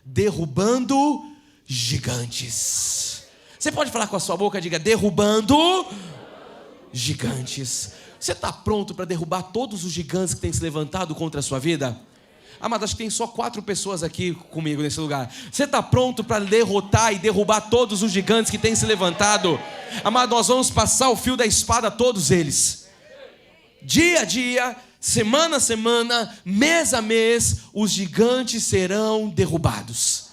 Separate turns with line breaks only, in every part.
derrubando gigantes. Você pode falar com a sua boca, diga: derrubando gigantes. Você está pronto para derrubar todos os gigantes que têm se levantado contra a sua vida? Amado, acho que tem só 4 pessoas aqui comigo nesse lugar. Você está pronto para derrotar e derrubar todos os gigantes que têm se levantado? Amado, nós vamos passar o fio da espada a todos eles. Dia a dia, semana a semana, mês a mês, os gigantes serão derrubados.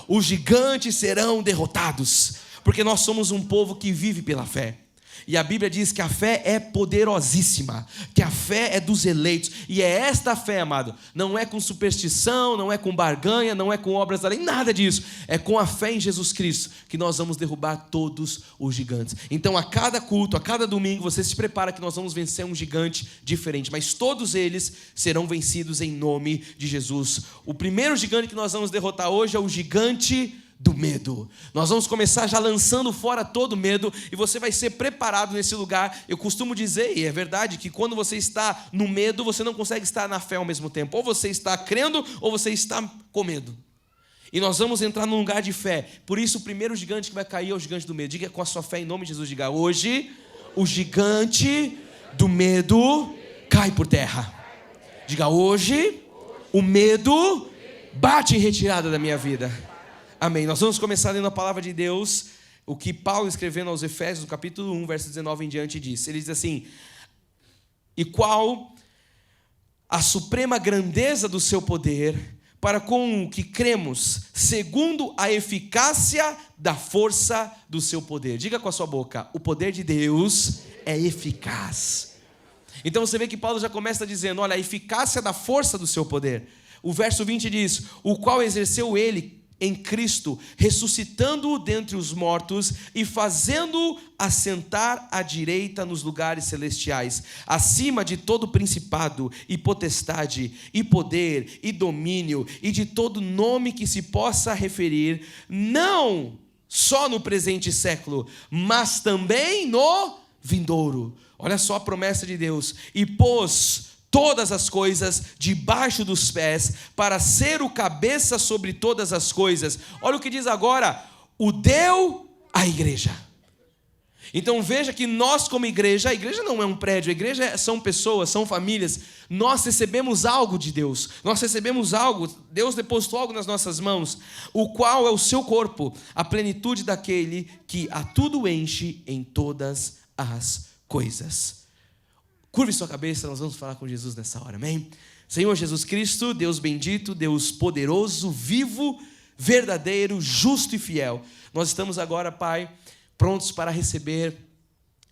Os gigantes serão derrotados. Porque nós somos um povo que vive pela fé. E a Bíblia diz que a fé é poderosíssima, que a fé é dos eleitos. E é esta fé, amado, não é com superstição, não é com barganha, não é com obras da lei, nada disso. É com a fé em Jesus Cristo que nós vamos derrubar todos os gigantes. Então a cada culto, a cada domingo, você se prepara que nós vamos vencer um gigante diferente. Mas todos eles serão vencidos em nome de Jesus. O primeiro gigante que nós vamos derrotar hoje é o gigante do medo. Nós vamos começar já lançando fora todo medo, e você vai ser preparado nesse lugar. Eu costumo dizer, e é verdade, que quando você está no medo, você não consegue estar na fé ao mesmo tempo. Ou você está crendo, ou você está com medo. E nós vamos entrar num lugar de fé. Por isso o primeiro gigante que vai cair é o gigante do medo. Diga com a sua fé em nome de Jesus, diga: hoje o gigante do medo cai por terra. Diga: hoje o medo bate em retirada da minha vida. Amém. Nós vamos começar lendo a palavra de Deus, o que Paulo, escrevendo aos Efésios, no capítulo 1, verso 19 em diante, diz. Ele diz assim: e qual a suprema grandeza do seu poder, para com o que cremos, segundo a eficácia da força do seu poder. Diga com a sua boca: o poder de Deus é eficaz. Então você vê que Paulo já começa dizendo: olha, a eficácia da força do seu poder. O verso 20 diz: o qual exerceu ele em Cristo, ressuscitando-o dentre os mortos e fazendo-o assentar à direita nos lugares celestiais, acima de todo principado e potestade e poder e domínio e de todo nome que se possa referir, não só no presente século, mas também no vindouro. Olha só a promessa de Deus: e pôs todas as coisas debaixo dos pés, para ser o cabeça sobre todas as coisas. Olha o que diz agora: o deu à igreja. Então veja que nós como igreja, a igreja não é um prédio, a igreja são pessoas, são famílias. Nós recebemos algo de Deus, nós recebemos algo, Deus depositou algo nas nossas mãos, o qual é o seu corpo, a plenitude daquele que a tudo enche em todas as coisas. Curve sua cabeça, nós vamos falar com Jesus nessa hora, amém? Senhor Jesus Cristo, Deus bendito, Deus poderoso, vivo, verdadeiro, justo e fiel. Nós estamos agora, Pai, prontos para receber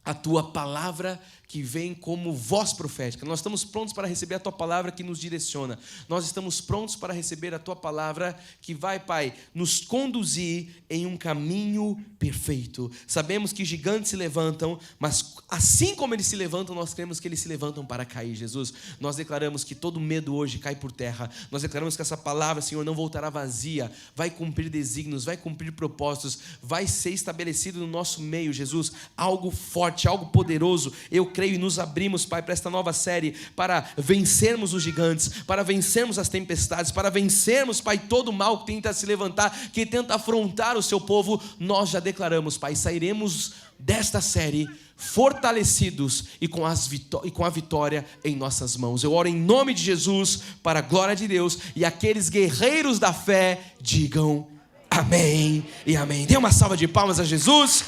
a Tua palavra que vem como voz profética. Nós estamos prontos para receber a Tua palavra que nos direciona. Nós estamos prontos para receber a Tua palavra que vai, Pai, nos conduzir em um caminho perfeito. Sabemos que gigantes se levantam, mas assim como eles se levantam, nós cremos que eles se levantam para cair, Jesus. Nós declaramos que todo medo hoje cai por terra. Nós declaramos que essa palavra, Senhor, não voltará vazia. Vai cumprir desígnios, vai cumprir propósitos, vai ser estabelecido no nosso meio, Jesus, algo forte, algo poderoso. Eu creio e nos abrimos, Pai, para esta nova série, para vencermos os gigantes, para vencermos as tempestades, para vencermos, Pai, todo o mal que tenta se levantar, que tenta afrontar o seu povo. Nós já declaramos, Pai, sairemos desta série fortalecidos e com a vitória em nossas mãos. Eu oro em nome de Jesus, para a glória de Deus, e aqueles guerreiros da fé digam amém e amém. Dê uma salva de palmas a Jesus.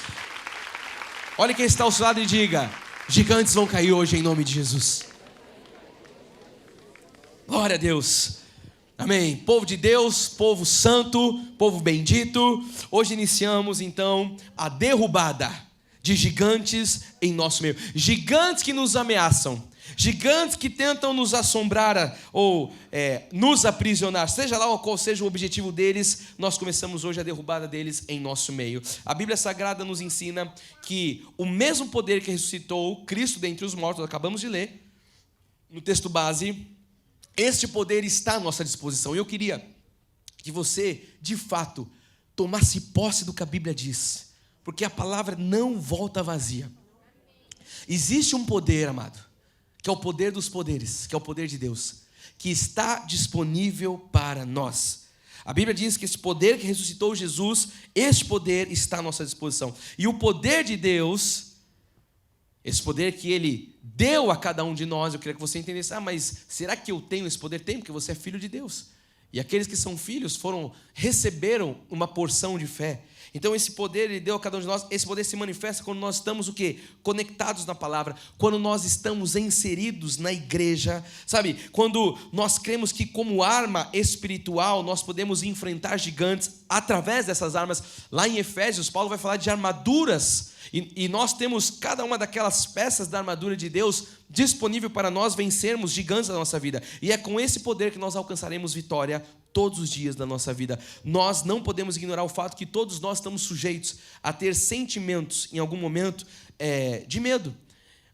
Olha quem está ao seu lado e diga: gigantes vão cair hoje em nome de Jesus. Glória a Deus. Amém. Povo de Deus, povo santo, povo bendito. Hoje iniciamos então a derrubada de gigantes em nosso meio. Gigantes que nos ameaçam. Gigantes que tentam nos assombrar ou nos aprisionar. Seja lá qual seja o objetivo deles, nós começamos hoje a derrubada deles em nosso meio. A Bíblia Sagrada nos ensina que o mesmo poder que ressuscitou Cristo dentre os mortos, acabamos de ler no texto base, este poder está à nossa disposição. E eu queria que você, de fato, tomasse posse do que a Bíblia diz, porque a palavra não volta vazia. Existe um poder, amado, que é o poder dos poderes, que é o poder de Deus, que está disponível para nós. A Bíblia diz que esse poder que ressuscitou Jesus, este poder está à nossa disposição. E o poder de Deus, esse poder que Ele deu a cada um de nós, eu queria que você entendesse, mas será que eu tenho esse poder? Tem, porque você é filho de Deus. E aqueles que são filhos receberam uma porção de fé. Então esse poder Ele deu a cada um de nós. Esse poder se manifesta quando nós estamos o quê? Conectados na palavra. Quando nós estamos inseridos na igreja. Sabe? Quando nós cremos que como arma espiritual nós podemos enfrentar gigantes através dessas armas. Lá em Efésios, Paulo vai falar de armaduras. E nós temos cada uma daquelas peças da armadura de Deus disponível para nós vencermos gigantes da nossa vida. E é com esse poder que nós alcançaremos vitória todos os dias da nossa vida. Nós não podemos ignorar o fato que todos nós estamos sujeitos a ter sentimentos, em algum momento, de medo.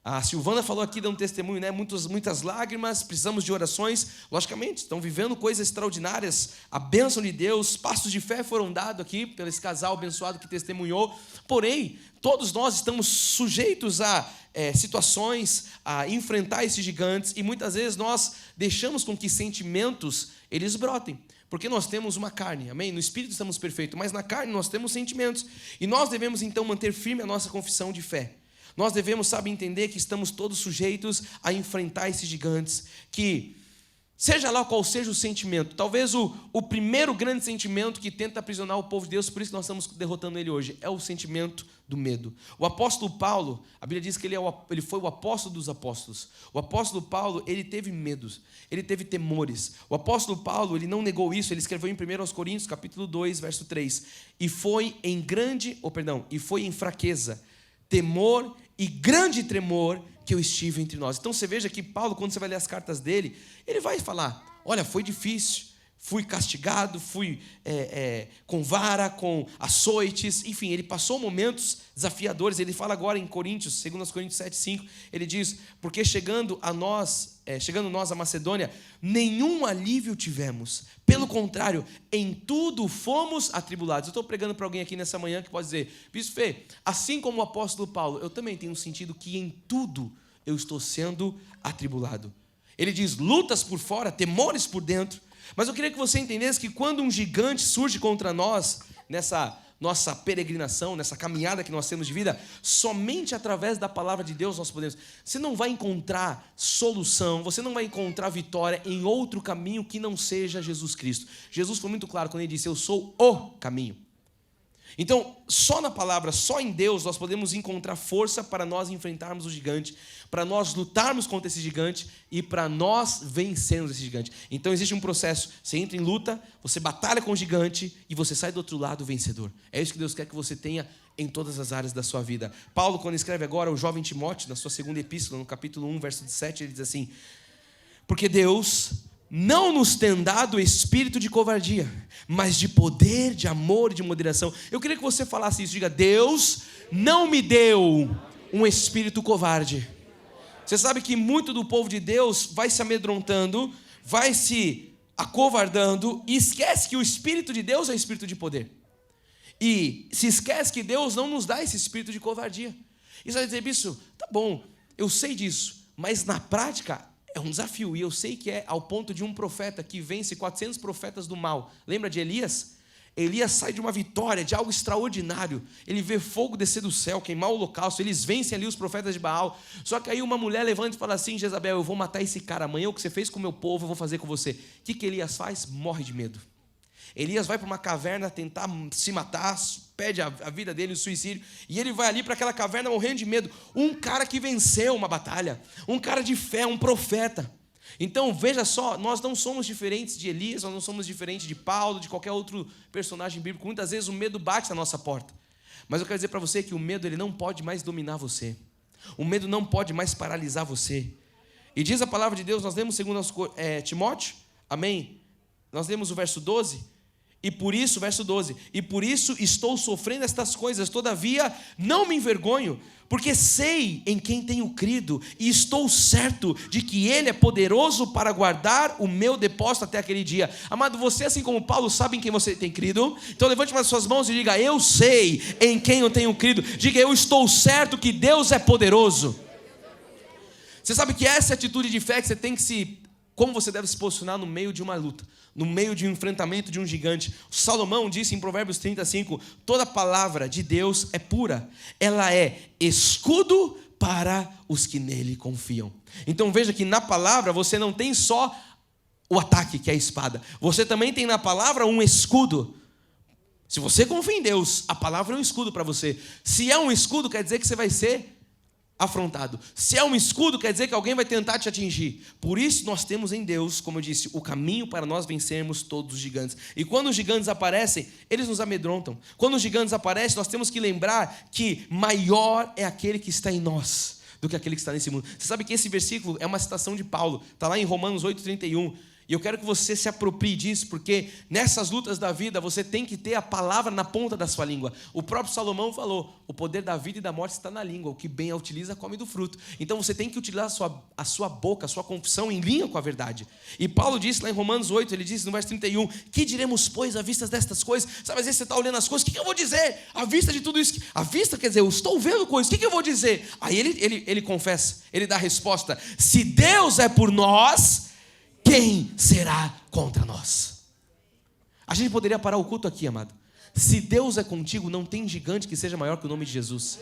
A Silvana falou aqui, dando testemunho, né? Muitas lágrimas, precisamos de orações. Logicamente, estão vivendo coisas extraordinárias. A bênção de Deus, passos de fé foram dados aqui pelo esse casal abençoado que testemunhou. Porém, todos nós estamos sujeitos a situações, a enfrentar esses gigantes. E muitas vezes nós deixamos com que sentimentos eles brotem. Porque nós temos uma carne, amém? No espírito estamos perfeitos, mas na carne nós temos sentimentos. E nós devemos então manter firme a nossa confissão de fé. Nós devemos, entender que estamos todos sujeitos a enfrentar esses gigantes, que seja lá qual seja o sentimento, talvez o primeiro grande sentimento que tenta aprisionar o povo de Deus, por isso nós estamos derrotando ele hoje, é o sentimento do medo. O apóstolo Paulo, a Bíblia diz que ele foi o apóstolo dos apóstolos. O apóstolo Paulo, ele teve medos, ele teve temores. O apóstolo Paulo, ele não negou isso, ele escreveu em 1 Coríntios, capítulo 2, verso 3, e foi em fraqueza, temor e grande tremor que eu estive entre nós. Então você veja que Paulo, quando você vai ler as cartas dele, ele vai falar, olha, foi difícil, fui castigado, fui com vara, com açoites, enfim, ele passou momentos desafiadores. Ele fala agora em Coríntios, 2 Coríntios 7,5, ele diz, porque chegando nós a Macedônia, nenhum alívio tivemos, pelo contrário, em tudo fomos atribulados. Eu estou pregando para alguém aqui nessa manhã que pode dizer, Bispo Fê, assim como o apóstolo Paulo, eu também tenho sentido que em tudo eu estou sendo atribulado. Ele diz, lutas por fora, temores por dentro. Mas eu queria que você entendesse que quando um gigante surge contra nós, nessa nossa peregrinação, nessa caminhada que nós temos de vida, somente através da palavra de Deus nós podemos. Você não vai encontrar solução, você não vai encontrar vitória em outro caminho que não seja Jesus Cristo. Jesus foi muito claro quando ele disse, eu sou o caminho. Então, só na palavra, só em Deus, nós podemos encontrar força para nós enfrentarmos o gigante, para nós lutarmos contra esse gigante e para nós vencermos esse gigante. Então, existe um processo. Você entra em luta, você batalha com o gigante e você sai do outro lado vencedor. É isso que Deus quer que você tenha em todas as áreas da sua vida. Paulo, quando escreve agora ao jovem Timóteo, na sua segunda epístola, no capítulo 1, verso 7, ele diz assim, porque Deus não nos tem dado espírito de covardia, mas de poder, de amor e de moderação. Eu queria que você falasse isso, diga, Deus não me deu um espírito covarde. Você sabe que muito do povo de Deus vai se amedrontando, vai se acovardando e esquece que o espírito de Deus é o espírito de poder. E se esquece que Deus não nos dá esse espírito de covardia. E você vai dizer, bicho, tá bom, eu sei disso, mas na prática é um desafio, e eu sei que é ao ponto de um profeta que vence 400 profetas do mal. Lembra de Elias? Elias sai de uma vitória, de algo extraordinário. Ele vê fogo descer do céu, queimar o holocausto. Eles vencem ali os profetas de Baal. Só que aí uma mulher levanta e fala assim, Jezabel, eu vou matar esse cara. Amanhã o que você fez com o meu povo, eu vou fazer com você. O que Elias faz? Morre de medo. Elias vai para uma caverna tentar se matar, pede a vida dele, o suicídio, e ele vai ali para aquela caverna morrendo de medo. Um cara que venceu uma batalha, um cara de fé, um profeta. Então veja só, nós não somos diferentes de Elias, nós não somos diferentes de Paulo, de qualquer outro personagem bíblico. Muitas vezes o medo bate na nossa porta, mas eu quero dizer para você que o medo ele não pode mais dominar você, o medo não pode mais paralisar você. E diz a palavra de Deus, nós lemos 2 Timóteo, amém? Nós lemos o verso 12, e por isso, verso 12, e por isso estou sofrendo estas coisas, todavia não me envergonho, porque sei em quem tenho crido, e estou certo de que Ele é poderoso para guardar o meu depósito até aquele dia. Amado, você, assim como Paulo, sabe em quem você tem crido? Então levante as suas mãos e diga, eu sei em quem eu tenho crido. Diga, eu estou certo que Deus é poderoso. Você sabe que essa é a atitude de fé que você tem que se como você deve se posicionar no meio de uma luta, no meio de um enfrentamento de um gigante. Salomão disse em Provérbios 35, toda palavra de Deus é pura, ela é escudo para os que nele confiam. Então veja que na palavra você não tem só o ataque, que é a espada, você também tem na palavra um escudo. Se você confia em Deus, a palavra é um escudo para você. Se é um escudo, quer dizer que você vai ser afrontado. Se é um escudo, quer dizer que alguém vai tentar te atingir. Por isso nós temos em Deus, como eu disse, o caminho para nós vencermos todos os gigantes. E quando os gigantes aparecem, eles nos amedrontam. Quando os gigantes aparecem, nós temos que lembrar que maior é aquele que está em nós do que aquele que está nesse mundo. Você sabe que esse versículo é uma citação de Paulo. Está lá em Romanos 8,31. E eu quero que você se aproprie disso, porque nessas lutas da vida você tem que ter a palavra na ponta da sua língua. O próprio Salomão falou, o poder da vida e da morte está na língua, o que bem a utiliza come do fruto. Então você tem que utilizar a sua boca, a sua confissão em linha com a verdade. E Paulo disse lá em Romanos 8, ele disse no verso 31, que diremos, pois, à vista destas coisas? Sabe, às vezes você está olhando as coisas, o que eu vou dizer? À vista de tudo isso, à vista quer dizer, eu estou vendo coisas, o que eu vou dizer? Aí ele confessa, ele dá a resposta, se Deus é por nós, quem será contra nós? A gente poderia parar o culto aqui, amado. Se Deus é contigo, não tem gigante que seja maior que o nome de Jesus.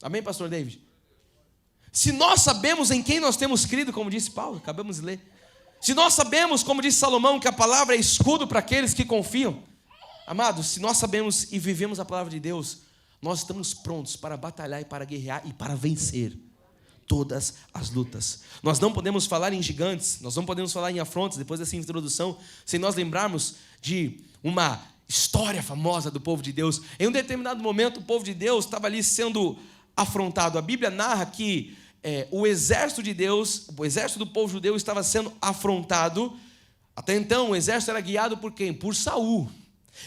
Amém, pastor David? Se nós sabemos em quem nós temos crido, como disse Paulo, acabamos de ler. Se nós sabemos, como disse Salomão, que a palavra é escudo para aqueles que confiam. Amados, se nós sabemos e vivemos a palavra de Deus, nós estamos prontos para batalhar e para guerrear e para vencer todas as lutas. Nós não podemos falar em gigantes, nós não podemos falar em afrontas, depois dessa introdução, sem nós lembrarmos de uma história famosa do povo de Deus. Em um determinado momento, o povo de Deus estava ali sendo afrontado. A Bíblia narra que o exército de Deus, o exército do povo judeu estava sendo afrontado. Até então, o exército era guiado por quem? Por Saul.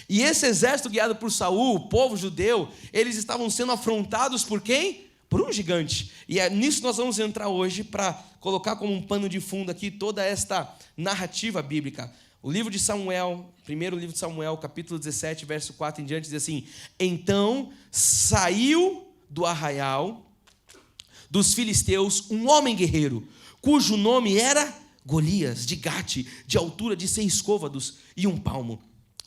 E esse exército guiado por Saul, o povo judeu, eles estavam sendo afrontados por quem? Por um gigante. E é nisso que nós vamos entrar hoje para colocar como um pano de fundo aqui toda esta narrativa bíblica. O livro de Samuel, primeiro livro de Samuel, capítulo 17, verso 4 em diante, diz assim: então saiu do arraial dos filisteus um homem guerreiro, cujo nome era Golias, de Gate, de altura de 6 côvados e 1 palmo.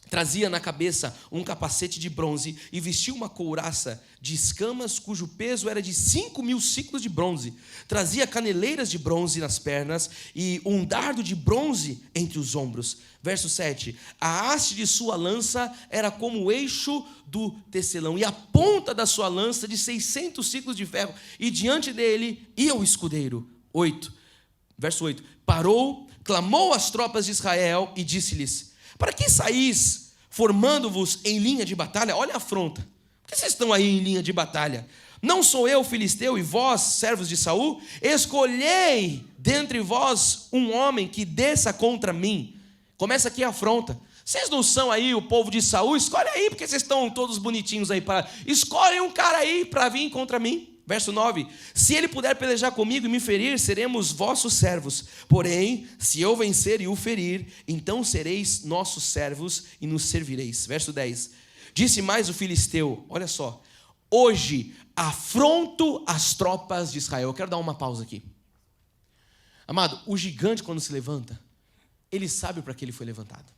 Trazia na cabeça um capacete de bronze e vestia uma couraça de escamas, cujo peso era de 5.000 siclos de bronze. Trazia caneleiras de bronze nas pernas e um dardo de bronze entre os ombros. Verso 7. A haste de sua lança era como o eixo do tecelão, e a ponta da sua lança de 600 siclos de ferro, e diante dele ia o escudeiro. 8. Verso 8. Parou, clamou às tropas de Israel e disse-lhes: para que saís formando-vos em linha de batalha? Olha a afronta. Por que vocês estão aí em linha de batalha? Não sou eu filisteu e vós, servos de Saul? Escolhei dentre vós um homem que desça contra mim. Começa aqui a afronta. Vocês não são aí o povo de Saul? Escolhe aí, porque vocês estão todos bonitinhos aí. Escolhe um cara aí para vir contra mim. Verso 9, se ele puder pelejar comigo e me ferir, seremos vossos servos. Porém, se eu vencer e o ferir, então sereis nossos servos e nos servireis. Verso 10, disse mais o filisteu, olha só: hoje afronto as tropas de Israel. Eu quero dar uma pausa aqui. Amado, o gigante quando se levanta, ele sabe para que ele foi levantado.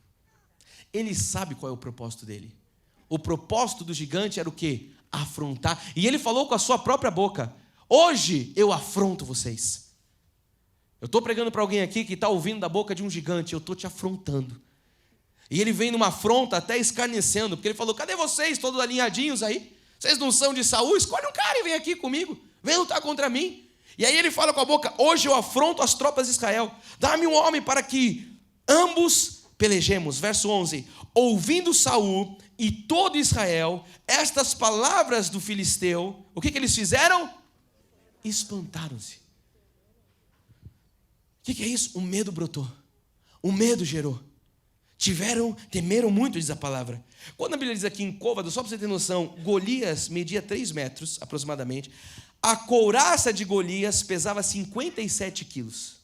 Ele sabe qual é o propósito dele. O propósito do gigante era o quê? Afrontar. E ele falou com a sua própria boca: hoje eu afronto vocês. Eu estou pregando para alguém aqui que está ouvindo da boca de um gigante: eu estou te afrontando. E ele vem numa afronta até escarnecendo, porque ele falou: cadê vocês, todos alinhadinhos aí? Vocês não são de Saul? Escolhe um cara e vem aqui comigo, vem lutar contra mim. E aí ele fala com a boca: hoje eu afronto as tropas de Israel, dá-me um homem para que ambos pelejemos. Verso 11, ouvindo Saul e todo Israel estas palavras do filisteu, o que eles fizeram? Espantaram-se. O que é isso? O medo brotou, o medo gerou. Temeram muito, diz a palavra. Quando a Bíblia diz aqui em côvado, só para você ter noção, Golias media 3 metros aproximadamente. A couraça de Golias pesava 57 quilos.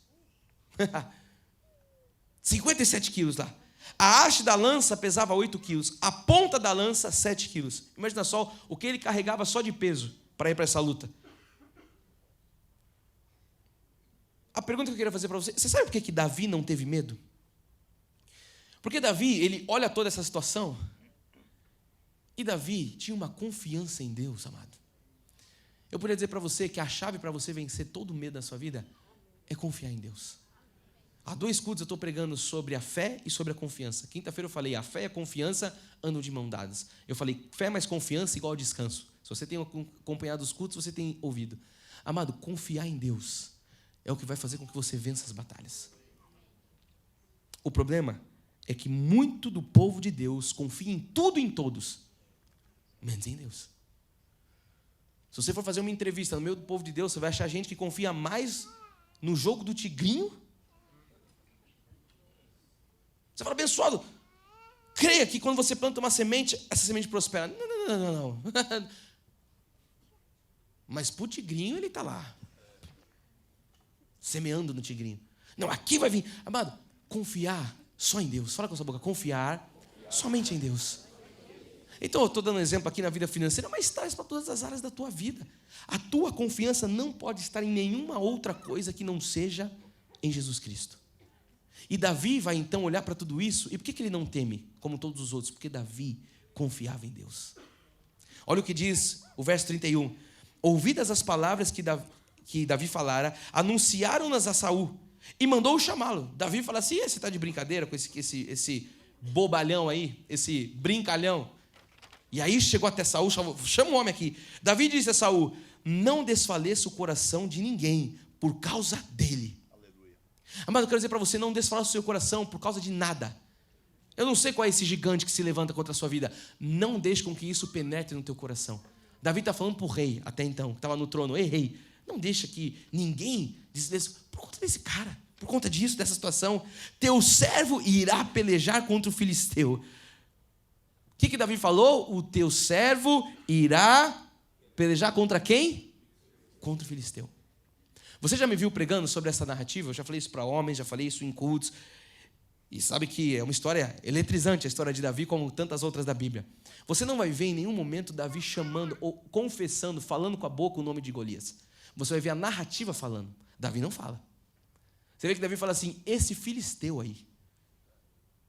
57 quilos lá. A haste da lança pesava 8 quilos. A ponta da lança, 7 quilos. Imagina só o que ele carregava só de peso para ir para essa luta. a pergunta que eu queria fazer para você, você sabe por que Davi não teve medo? Porque Davi, ele olha toda essa situação, e Davi tinha uma confiança em Deus, amado. Eu poderia dizer para você que a chave para você vencer todo o medo da sua vida é confiar em Deus. Há 2 cultos eu estou pregando sobre a fé e sobre a confiança. Quinta-feira eu falei, a fé e a confiança andam de mão dadas. Eu falei, fé mais confiança igual descanso. Se você tem acompanhado os cultos, você tem ouvido. Amado, confiar em Deus é o que vai fazer com que você vença as batalhas. O problema é que muito do povo de Deus confia em tudo e em todos, menos em Deus. Se você for fazer uma entrevista no meio do povo de Deus, você vai achar gente que confia mais no jogo do tigrinho. Você fala, abençoado, creia que quando você planta uma semente, essa semente prospera. Não. Mas pro tigrinho ele está lá, semeando no tigrinho. Não, aqui vai vir. Amado, confiar só em Deus. Fala com a sua boca, confiar somente em Deus. Então eu estou dando um exemplo aqui na vida financeira, mas traz para todas as áreas da tua vida. A tua confiança não pode estar em nenhuma outra coisa que não seja em Jesus Cristo. E Davi vai então olhar para tudo isso, e por que ele não teme, como todos os outros? Porque Davi confiava em Deus. Olha o que diz o verso 31. Ouvidas as palavras que Davi falara, anunciaram-nas a Saul, e mandou chamá-lo. Davi fala assim, você está de brincadeira com esse bobalhão aí, esse brincalhão? E aí chegou até Saul, chama o homem aqui. Davi disse a Saul, não desfaleça o coração de ninguém por causa dele. Aleluia. Amado, eu quero dizer para você, não desfaleça o seu coração por causa de nada. Eu não sei qual é esse gigante que se levanta contra a sua vida. Não deixe com que isso penetre no teu coração. Davi está falando para o rei, até então, que estava no trono. Ei, rei, não deixa que ninguém desfaleça por conta desse cara, por conta disso, dessa situação. Teu servo irá pelejar contra o filisteu. O que Davi falou? O teu servo irá pelejar contra quem? Contra o filisteu. Você já me viu pregando sobre essa narrativa? Eu já falei isso para homens, já falei isso em cultos. E sabe que é uma história eletrizante, a história de Davi, como tantas outras da Bíblia. Você não vai ver em nenhum momento Davi chamando, ou confessando, falando com a boca o nome de Golias. Você vai ver a narrativa falando. Davi não fala. Você vê que Davi fala assim, esse filisteu aí.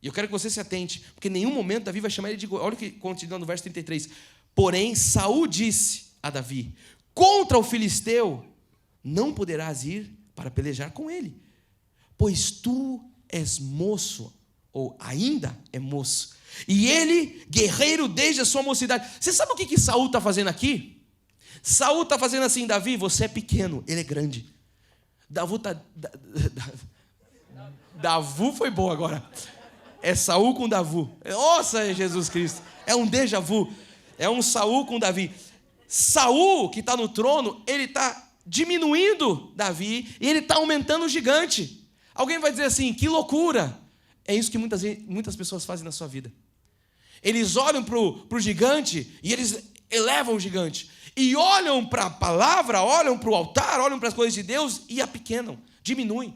E eu quero que você se atente, porque em nenhum momento Davi vai chamar ele de Golias. Olha o que continua no verso 33. Porém, Saul disse a Davi, contra o filisteu não poderás ir para pelejar com ele, pois tu és moço, ou ainda é moço, e ele guerreiro desde a sua mocidade. Você sabe o que Saul está fazendo aqui? Saul está fazendo assim, Davi, você é pequeno, ele é grande. Davu foi bom agora. É Saul com Davu. Nossa, Jesus Cristo. É um déjà vu. É um Saul com Davi. Saul, que está no trono, ele está diminuindo Davi e ele está aumentando o gigante. Alguém vai dizer assim, que loucura. É isso que muitas pessoas fazem na sua vida. Eles olham para o gigante e eles elevam o gigante. E olham para a palavra, olham para o altar, olham para as coisas de Deus e apequenam, diminuem.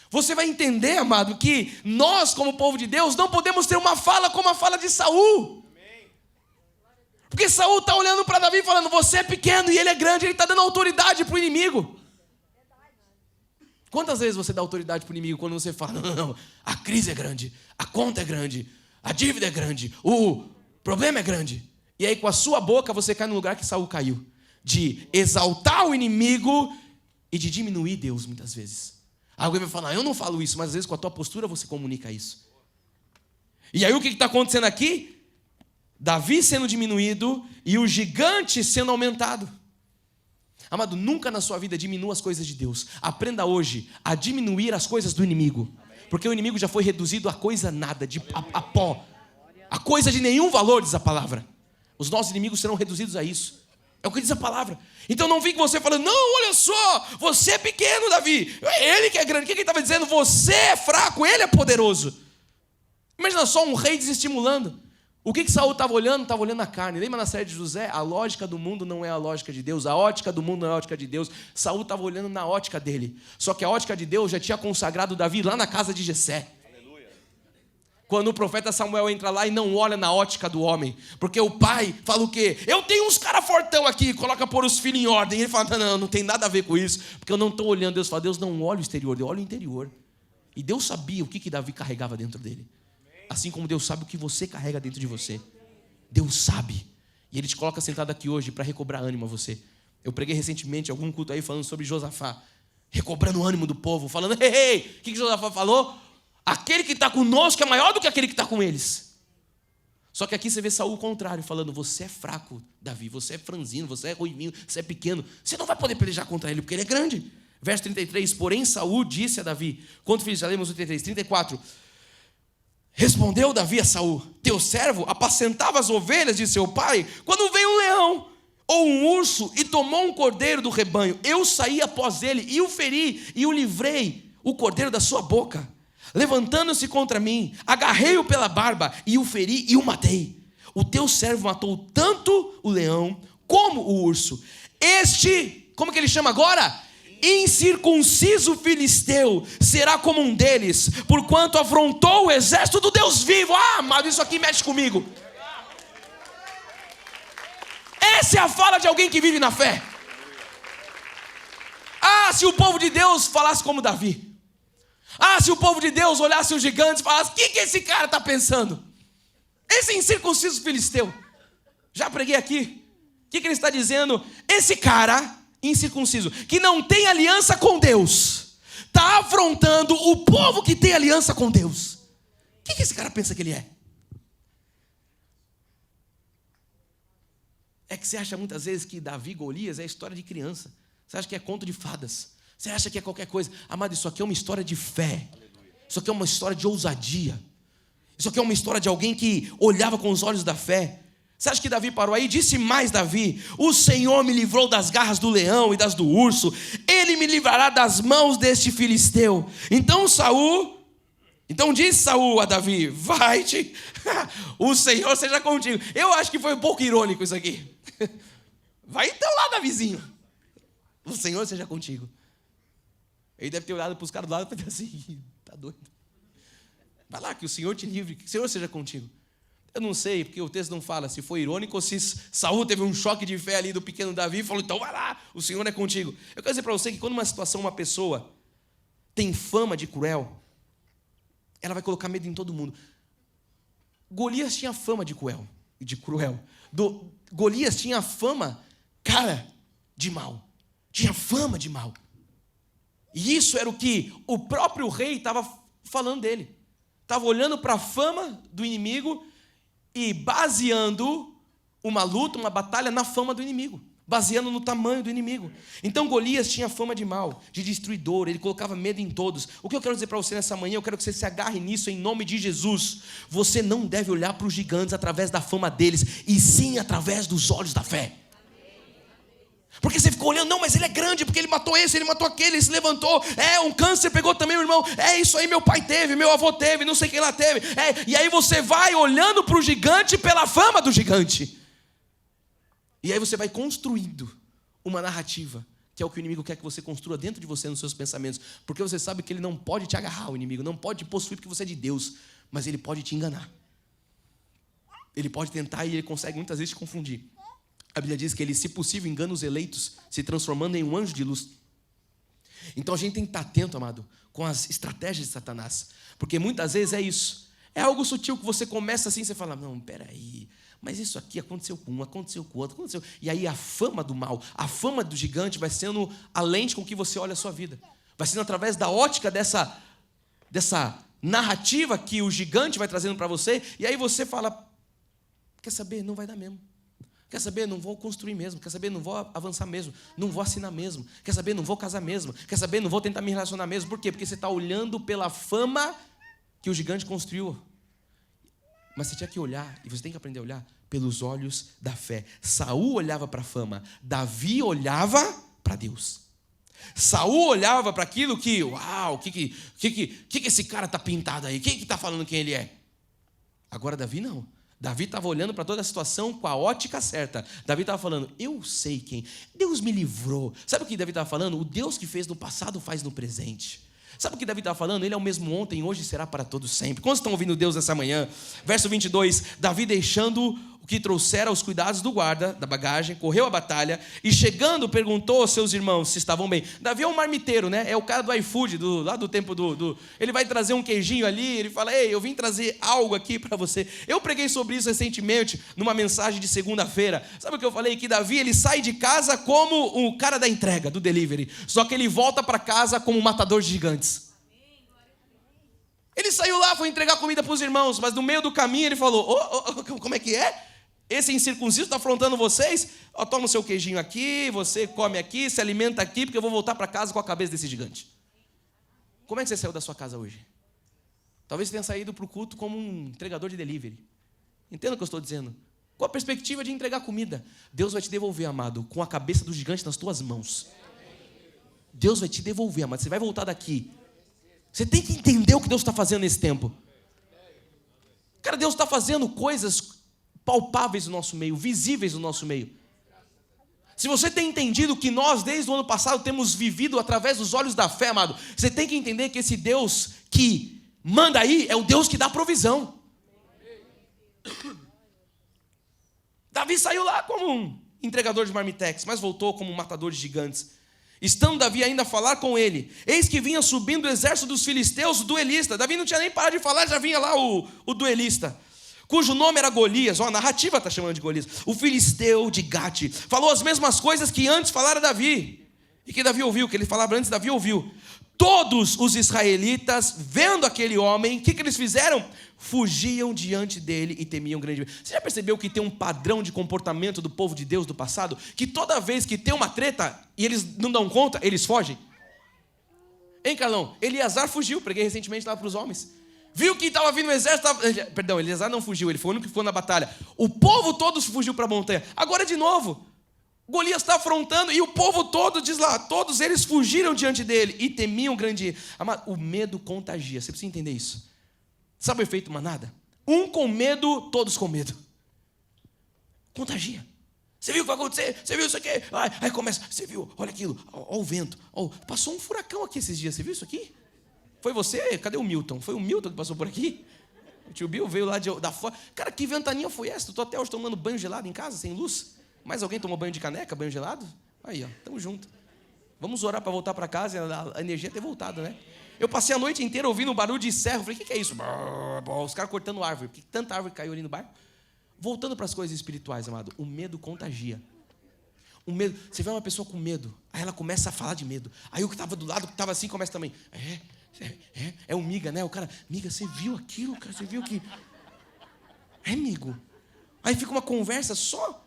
Você vai entender, amado, que nós, como povo de Deus, não podemos ter uma fala como a fala de Saul. Porque Saul está olhando para Davi e falando, você é pequeno e ele é grande, ele está dando autoridade para o inimigo. Quantas vezes você dá autoridade para o inimigo quando você fala, não, a crise é grande, a conta é grande, a dívida é grande, o problema é grande. E aí com a sua boca você cai no lugar que Saul caiu, de exaltar o inimigo e de diminuir Deus muitas vezes. Alguém vai falar, eu não falo isso, mas às vezes com a tua postura você comunica isso. E aí o que está acontecendo aqui? Davi sendo diminuído e o gigante sendo aumentado. Amado, nunca na sua vida diminua as coisas de Deus. Aprenda hoje a diminuir as coisas do inimigo. Porque o inimigo já foi reduzido a coisa nada, a pó. A coisa de nenhum valor, diz a palavra. Os nossos inimigos serão reduzidos a isso. É o que diz a palavra. Então não fique você falando, não, olha só, você é pequeno, Davi. Ele que é grande. O que ele estava dizendo? Você é fraco, ele é poderoso. Imagina só um rei desestimulando. O que Saul estava olhando? Estava olhando a carne. Lembra na série de José? A lógica do mundo não é a lógica de Deus. A ótica do mundo não é a ótica de Deus. Saul estava olhando na ótica dele. Só que a ótica de Deus já tinha consagrado Davi lá na casa de Jessé. Quando o profeta Samuel entra lá e não olha na ótica do homem. Porque o pai fala o quê? Eu tenho uns caras fortão aqui, coloca pôr os filhos em ordem. E ele fala, não tem nada a ver com isso. Porque eu não estou olhando. Deus fala, Deus não olha o exterior, Deus olha o interior. E Deus sabia o que Davi carregava dentro dele. Assim como Deus sabe o que você carrega dentro de você. Deus sabe. E Ele te coloca sentado aqui hoje para recobrar ânimo a você. Eu preguei recentemente algum culto aí falando sobre Josafá. Recobrando o ânimo do povo. Falando, ei, o que Josafá falou? Aquele que está conosco é maior do que aquele que está com eles. Só que aqui você vê Saul o contrário, falando, você é fraco, Davi, você é franzino, você é ruivinho, você é pequeno. Você não vai poder pelejar contra ele, porque ele é grande. Verso 33, porém Saul disse a Davi, quanto filhos já lemos o 33, 34. Respondeu Davi a Saul, teu servo apacentava as ovelhas de seu pai, quando veio um leão ou um urso e tomou um cordeiro do rebanho. Eu saí após ele e o feri e o livrei, o cordeiro da sua boca. Levantando-se contra mim, agarrei-o pela barba e o feri e o matei. O teu servo matou tanto o leão como o urso. Este, como que ele chama agora? Incircunciso filisteu será como um deles, porquanto afrontou o exército do Deus vivo. Ah, amado, isso aqui mexe comigo. Essa é a fala de alguém que vive na fé. Ah, se o povo de Deus falasse como Davi. Ah, se o povo de Deus olhasse os gigantes e falasse, o que esse cara está pensando? Esse incircunciso filisteu. Já preguei aqui. O que ele está dizendo? Esse cara incircunciso, que não tem aliança com Deus, está afrontando o povo que tem aliança com Deus. O que esse cara pensa que ele é? É que você acha muitas vezes que Davi e Golias é história de criança. Você acha que é conto de fadas. Você acha que é qualquer coisa. Amado, isso aqui é uma história de fé. Isso aqui é uma história de ousadia. Isso aqui é uma história de alguém que olhava com os olhos da fé. Você acha que Davi parou aí? Disse mais Davi, o Senhor me livrou das garras do leão e das do urso. Ele me livrará das mãos deste filisteu. Então disse Saul a Davi, vai-te, o Senhor seja contigo. Eu acho que foi um pouco irônico isso aqui. Vai então lá, Davizinho. O Senhor seja contigo. Ele deve ter olhado para os caras do lado e falado assim, tá doido. Vai lá, que o Senhor te livre, que o Senhor seja contigo. Eu não sei, porque o texto não fala se foi irônico ou se Saul teve um choque de fé ali do pequeno Davi e falou, então vai lá, o Senhor é contigo. Eu quero dizer para você que quando uma situação, uma pessoa tem fama de cruel, ela vai colocar medo em todo mundo. Golias tinha fama de cruel. Golias tinha fama, cara, de mal. Tinha fama de mal. E isso era o que o próprio rei estava falando dele. Estava olhando para a fama do inimigo e baseando uma luta, uma batalha na fama do inimigo. Baseando no tamanho do inimigo. Então Golias tinha fama de mal, de destruidor. Ele colocava medo em todos. O que eu quero dizer para você nessa manhã, eu quero que você se agarre nisso em nome de Jesus. Você não deve olhar para os gigantes através da fama deles, e sim através dos olhos da fé. Porque você ficou olhando, não, mas ele é grande, porque ele matou esse, ele matou aquele, ele se levantou. Um câncer pegou também o irmão. Isso aí meu pai teve, meu avô teve, não sei quem lá teve. E aí você vai olhando para o gigante pela fama do gigante. E aí você vai construindo uma narrativa, que é o que o inimigo quer que você construa dentro de você, nos seus pensamentos. Porque você sabe que ele não pode te agarrar, o inimigo não pode te possuir porque você é de Deus, mas ele pode te enganar. Ele pode tentar e ele consegue muitas vezes te confundir. A Bíblia diz que ele, se possível, engana os eleitos, se transformando em um anjo de luz. Então a gente tem que estar atento, amado, com as estratégias de Satanás. Porque muitas vezes é isso. É algo sutil que você começa assim, você fala, não, peraí, mas isso aqui aconteceu com um, aconteceu com o outro, aconteceu. E aí a fama do mal, a fama do gigante vai sendo a lente com que você olha a sua vida. Vai sendo através da ótica dessa narrativa que o gigante vai trazendo para você. E aí você fala, quer saber, não vai dar mesmo. Quer saber? Não vou construir mesmo. Quer saber? Não vou avançar mesmo. Não vou assinar mesmo. Quer saber? Não vou casar mesmo. Quer saber? Não vou tentar me relacionar mesmo. Por quê? Porque você está olhando pela fama que o gigante construiu. Mas você tinha que olhar, e você tem que aprender a olhar pelos olhos da fé. Saul olhava para a fama. Davi olhava para Deus. Saul olhava para aquilo que, uau, o que esse cara está pintado aí? Quem que está falando quem ele é? Agora Davi não. Davi estava olhando para toda a situação com a ótica certa. Davi estava falando, eu sei quem. Deus me livrou. Sabe o que Davi estava falando? O Deus que fez no passado faz no presente. Sabe o que Davi está falando? Ele é o mesmo ontem, hoje e será para todos sempre. Quantos estão ouvindo Deus essa manhã? Verso 22, Davi deixando o que trouxera os cuidados do guarda, da bagagem, correu a batalha e chegando perguntou aos seus irmãos se estavam bem. Davi é um marmiteiro, né? É o cara do iFood, lá do tempo Ele vai trazer um queijinho ali, ele fala, ei, eu vim trazer algo aqui para você. Eu preguei sobre isso recentemente, numa mensagem de segunda-feira. Sabe o que eu falei? Que Davi, ele sai de casa como o cara da entrega, do delivery. Só que ele volta para casa como um matador de gigantes. Ele saiu lá, foi entregar comida para os irmãos, mas no meio do caminho ele falou, como é que é? Esse incircunciso está afrontando vocês? Toma o seu queijinho aqui, você come aqui, se alimenta aqui, porque eu vou voltar para casa com a cabeça desse gigante. Como é que você saiu da sua casa hoje? Talvez você tenha saído para o culto como um entregador de delivery. Entenda o que eu estou dizendo? Com a perspectiva de entregar comida. Deus vai te devolver, amado, com a cabeça do gigante nas tuas mãos. Deus vai te devolver, amado. Você vai voltar daqui. Você tem que entender o que Deus está fazendo nesse tempo. Cara, Deus está fazendo coisas palpáveis no nosso meio, visíveis no nosso meio. Se você tem entendido que nós, desde o ano passado, temos vivido através dos olhos da fé, amado, você tem que entender que esse Deus que manda aí é o Deus que dá provisão. Davi saiu lá como um entregador de marmitex, mas voltou como um matador de gigantes. Estando Davi ainda a falar com ele, eis que vinha subindo o exército dos filisteus, o duelista. Davi não tinha nem parado de falar, já vinha lá o duelista, cujo nome era Golias. A narrativa está chamando de Golias. O filisteu de Gate falou as mesmas coisas que antes falara Davi. E que Davi ouviu, que ele falava antes, Davi ouviu. Todos os israelitas, vendo aquele homem, o que eles fizeram? Fugiam diante dele e temiam grande. Você já percebeu que tem um padrão de comportamento do povo de Deus do passado? Que toda vez que tem uma treta e eles não dão conta, eles fogem? Hein, Carlão? Eleazar fugiu, preguei recentemente lá para os homens. Viu que estava vindo o exército, perdão, Eleazar não fugiu, ele foi o único que foi na batalha. O povo todo fugiu para a montanha. Agora de novo, Golias está afrontando e o povo todo, diz lá, todos eles fugiram diante dele e temiam grande. O medo contagia, você precisa entender isso. Sabe o efeito manada? Um com medo, todos com medo. Contagia. Você viu o que vai acontecer? Você viu isso aqui? Aí começa, você viu, olha aquilo, olha o vento. Passou um furacão aqui esses dias, você viu isso aqui? Foi você? Cadê o Milton? Foi o Milton que passou por aqui? O tio Bill veio lá da fora. Cara, que ventania foi essa? Estou até hoje tomando banho gelado em casa, sem luz. Mais alguém tomou banho de caneca, banho gelado? Aí, ó, tamo junto. Vamos orar para voltar para casa e a energia ter voltado, né? Eu passei a noite inteira ouvindo um barulho de serro. Falei, o que é isso? Os caras cortando árvore. Por que tanta árvore caiu ali no bairro? Voltando para as coisas espirituais, amado. O medo contagia. O medo. Você vê uma pessoa com medo, aí ela começa a falar de medo. Aí o que estava do lado, que estava assim, começa também. É o miga, né? O cara, miga, você viu aquilo, cara? Você viu que... É, amigo. Aí fica uma conversa só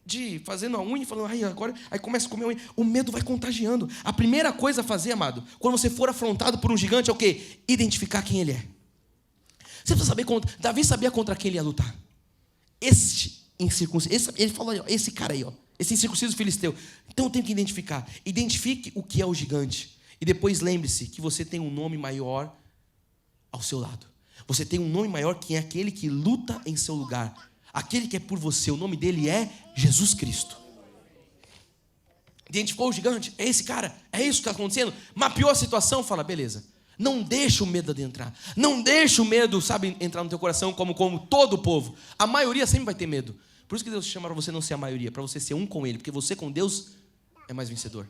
de fazendo a unha, falando, agora... Aí começa a comer a unha. O medo vai contagiando. A primeira coisa a fazer, amado, quando você for afrontado por um gigante, é o quê? Identificar quem ele é. Você precisa saber... Davi sabia contra quem ele ia lutar. Esse incircunciso... Ele falou, esse cara aí, ó. Esse incircunciso filisteu. Então eu tenho que identificar. Identifique o que é o gigante. E depois lembre-se que você tem um nome maior ao seu lado. Você tem um nome maior que é aquele que luta em seu lugar. Aquele que é por você. O nome dele é Jesus Cristo. Identificou o gigante? É esse cara. É isso que está acontecendo. Mapeou a situação. Fala, beleza. Não deixa o medo adentrar. Não deixa o medo, sabe, entrar no teu coração como todo o povo. A maioria sempre vai ter medo. Por isso que Deus chama para você não ser a maioria. Para você ser um com Ele. Porque você com Deus é mais vencedor.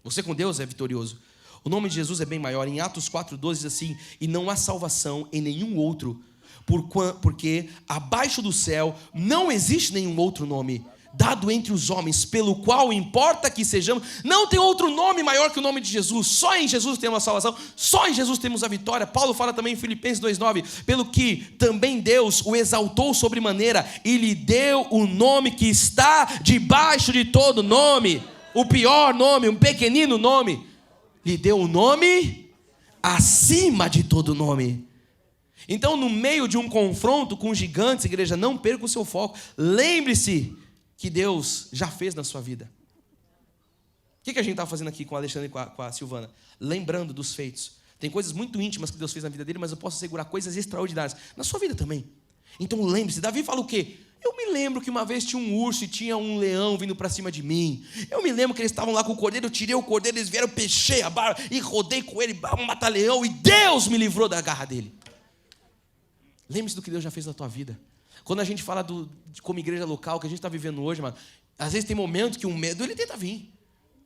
Você com Deus é vitorioso. O nome de Jesus é bem maior. Em Atos 4:12 diz assim: e não há salvação em nenhum outro, porque abaixo do céu não existe nenhum outro nome dado entre os homens, pelo qual importa que sejamos. Não tem outro nome maior que o nome de Jesus. Só em Jesus temos a salvação. Só em Jesus temos a vitória. Paulo fala também em Filipenses 2:9, pelo que também Deus o exaltou sobremaneira e lhe deu o nome que está debaixo de todo nome. O pior nome, um pequenino nome. Lhe deu o nome acima de todo nome. Então, no meio de um confronto com gigantes, igreja, não perca o seu foco. Lembre-se que Deus já fez na sua vida. O que a gente está fazendo aqui com o Alexandre e com a Silvana? Lembrando dos feitos. Tem coisas muito íntimas que Deus fez na vida dele, mas eu posso assegurar coisas extraordinárias na sua vida também. Então lembre-se, Davi fala o quê? Eu me lembro que uma vez tinha um urso e tinha um leão vindo para cima de mim. Eu me lembro que eles estavam lá com o cordeiro, eu tirei o cordeiro, eles vieram, peixei a barba e rodei com ele, matar leão, e Deus me livrou da garra dele. Lembre-se do que Deus já fez na tua vida. Quando a gente fala como igreja local, que a gente está vivendo hoje, mano, às vezes tem momentos que o medo ele tenta vir,